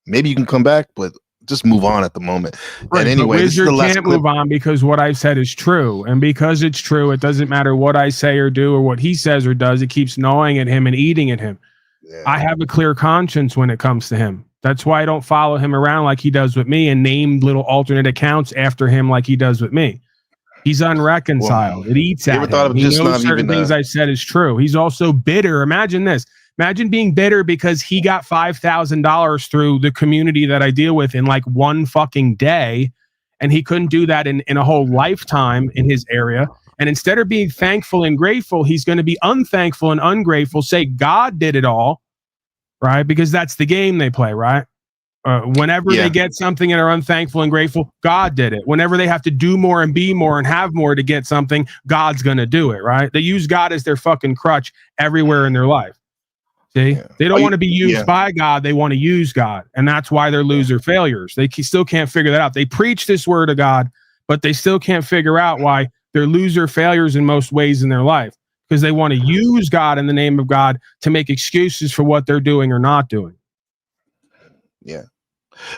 Maybe you can come back, but just move on at the moment. Right, and anyway, but this is Wizard the last can't clip. move on because what I've said is true, and because it's true, it doesn't matter what I say or do or what he says or does. It keeps gnawing at him and eating at him. Yeah. I have a clear conscience when it comes to him. That's why I don't follow him around like he does with me and name little alternate accounts after him like he does with me. He's unreconciled. It eats you at ever him. thought of He just knows not certain even, things I said is true. He's also bitter. Imagine this. Imagine being bitter because he got $5,000 through the community that I deal with in like one fucking day, and he couldn't do that in a whole lifetime in his area. And instead of being thankful and grateful, he's going to be unthankful and ungrateful, say God did it all, right? Because that's the game they play, right? Whenever they get something and are unthankful and grateful, God did it. Whenever they have to do more and be more and have more to get something, God's going to do it, right? They use God as their fucking crutch everywhere in their life. See? They don't want to be used by God. They want to use God. And that's why they're loser failures. They still can't figure that out. They preach this word of God, but they still can't figure out why they're loser failures in most ways in their life, because they want to use God in the name of God to make excuses for what they're doing or not doing. Yeah.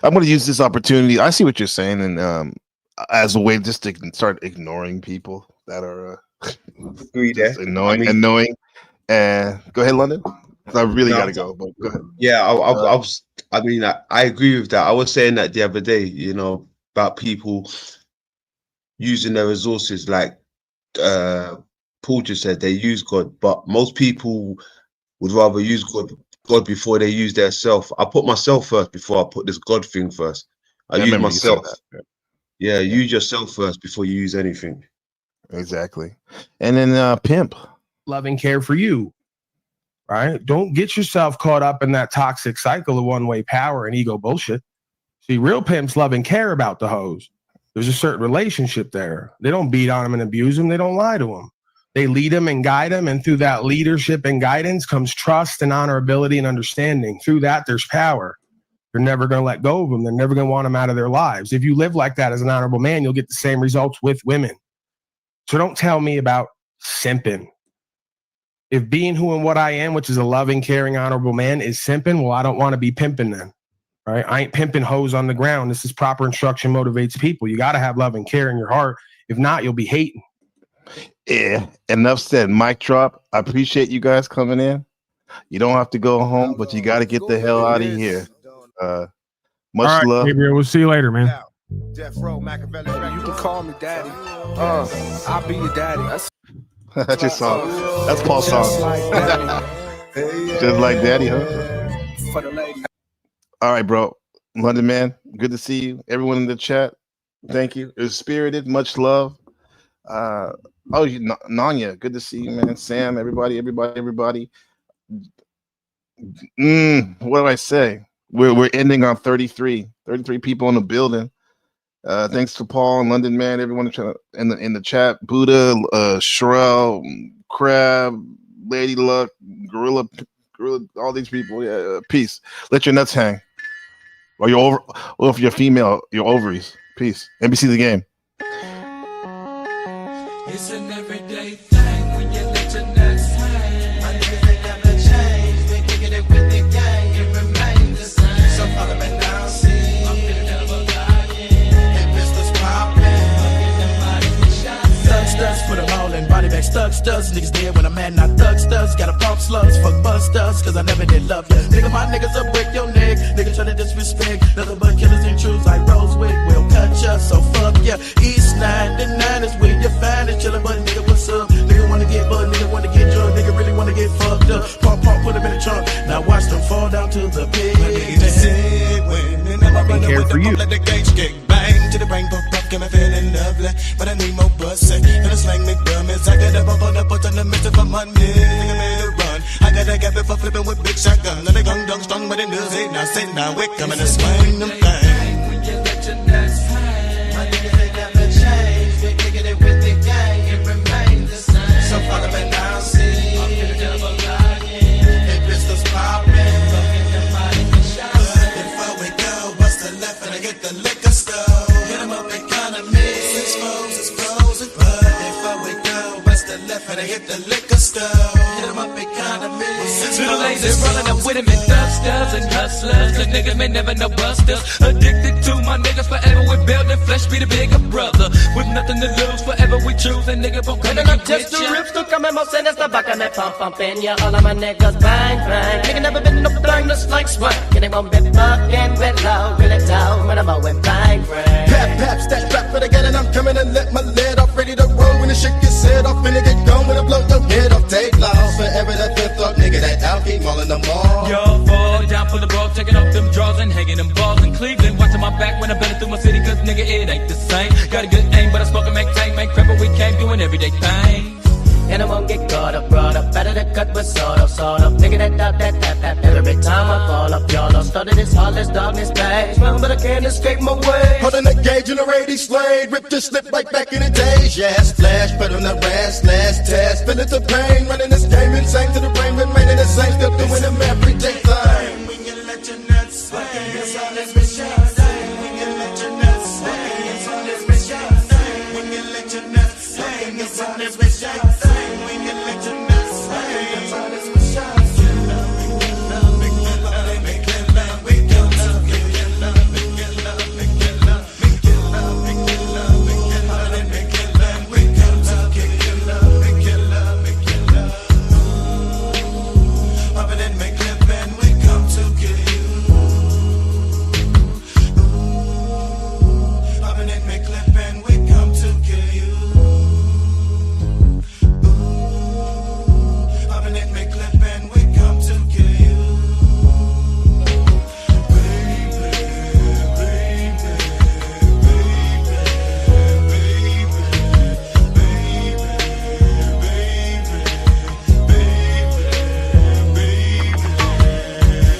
I'm going to use this opportunity. I see what you're saying. And as a way just to start ignoring people that are annoying. And go ahead, London. I really got to go, but go ahead. Yeah, I mean, I agree with that. I was saying that the other day, you know, about people using their resources, like Paul just said, they use God, but most people would rather use God before they use their self. I put myself first before I put this God thing first. I use myself. Yeah, use yourself first before you use anything. Exactly. And then Pimp. Love and care for you. Right? Don't get yourself caught up in that toxic cycle of one-way power and ego bullshit. See, real pimps love and care about the hoes. There's a certain relationship there. They don't beat on them and abuse them. They don't lie to them. They lead them and guide them, and through that leadership and guidance comes trust and honorability and understanding. Through that, there's power. They're never going to let go of them. They're never going to want them out of their lives. If you live like that as an honorable man, you'll get the same results with women. So don't tell me about simping. If being who and what I am, which is a loving, caring, honorable man, is simping, well, I don't want to be pimping then, right? I ain't pimping hoes on the ground. This is proper instruction motivates people. You got to have love and care in your heart. If not, you'll be hating. Yeah, enough said. Mic drop. I appreciate you guys coming in. You don't have to go home, but you got to get the hell out of here. Much All right, love. Gabriel, we'll see you later, man. You can call me daddy. I'll be your daddy. That's your song. That's Paul's song. Just like daddy, huh? For the lady. All right, bro. London man, good to see you. Everyone in the chat, thank you. It was spirited. Much love. Nanya, good to see you, man. Sam, everybody. What do I say? We're ending on 33 people in the building. Thanks to Paul and London man, everyone in the chat. Buddha, Sherelle, Crab, Lady Luck, Gorilla, all these people. Yeah, peace. Let your nuts hang. Or if you're female, your ovaries. Peace. NBC the game. It's an everyday thing when you let your nuts hang. My niggas ain't never changed. Been kicking it with the gang. It remains the same. So follow me now, see. I'm feeling never lying. Hit pistols popping. Studs, put them all in body bag studs. Niggas dead when I'm mad, not thug studs. Gotta pump slugs, fuck busters, cause I never did love ya. Nigga, my niggas will break your neck. Nigga try to disrespect. Nothing but killers and truths like Rosewick will cut ya. So fuck ya. East 99 is where you find it. Chillin', but nigga, what's up? Nigga wanna get butt, nigga wanna get drunk. Nigga really wanna get fucked up. Pump, put him in the trunk. Now watch them fall down to the pit. And care for you. Let the gauge get bang to the brain, pump, get me feeling lovely. But I need more bussing. And it's like McDermott's. I got a bump on the button, the middle of my money. Nigga made a run. I got a gap if I flipping with big shotgun. Now they gun dog strong, but it does it. Now sit down, we coming to swing them things. When you let your nuts hang, my niggas they never change. We're kicking it with the gang, it remains the same. So follow me now, see. I'm finna double lying. Hey, pistols popping. Before we go, bust the left and I get the liquor store. Hit 'em up economy. 6 foes is frozen. But before we go, bust the left and I hit the liquor store. Hit 'em up economy. Little lazy rolling up with him and dusters and hustlers. The niggas may never know busters. Addicted to my niggas forever. We build the flesh, be the bigger brother. With nothing to lose, forever we choose. And nigga won't come and Just the rips to come and most send us the back and they pump in ya. All of my niggas bang bang. Nigga never been no blindness like swag. And they won't be fucking with loud. Really down when I'm out with bang bang. Pap, stack back for the gun and I'm coming and let my lead off. Ready to roll when the shit gets set off. Finna get gone when I blow your head off. Take loss forever that fifth up. Nigga that out, keep mauling them all. Yo, fall down for the ball, taking off them draws and hanging them balls in Cleveland. Watching my back when I been through my city, cause nigga, it ain't the same. Got a good aim, but I spoke and make tank, make crap, but we came doing everyday things. And I won't get caught up, brought up, better to cut with sort of. Nigga that doubt that. Every time I fall up, y'all don't started this heartless darkness days. Well, but I can't escape my way. Holding the gauge in the radio slade. Rip the slip like back in the days. Yeah, splash, put on the ras, slash, test. Feel it the pain, running this game insane to the brain, remaining the same, still doing them everyday thing. When you let your nuts sway, it's all this bitch. When you let your nuts sway, it's all this bitch. When you let your nuts sway, it's all this bitch. When you let your nuts sway, it's all this bitch.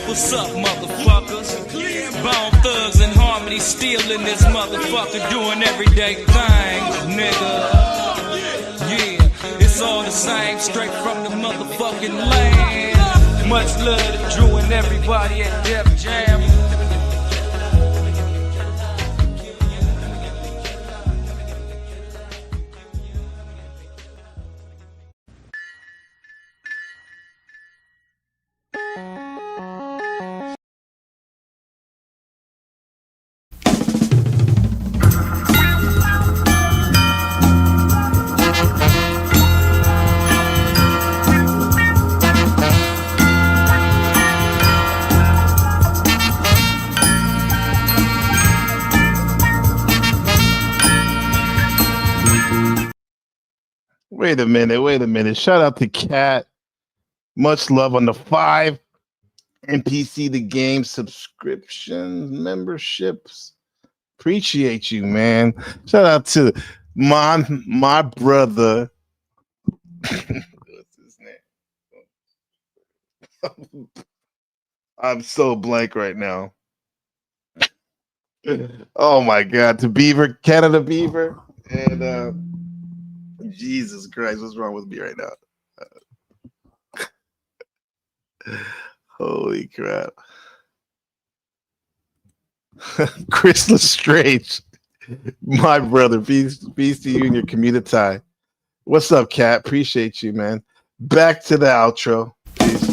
What's up, motherfuckers? Bone thugs and harmony stealing this motherfucker, doing everyday things, nigga. Yeah, it's all the same, straight from the motherfucking land. Much love to Drew and everybody at Def Jam. Wait a minute. Shout out to Cat. Much love on the 5 NPC the game subscriptions, memberships. Appreciate you, man. Shout out to my brother. What's his name? I'm so blank right now. Oh my God, to Beaver, Canada Beaver, and Jesus Christ, what's wrong with me right now? Holy crap. Chris Lestrange, my brother, peace to you and your community. What's up, Cat? Appreciate you, man. Back to the outro. Peace.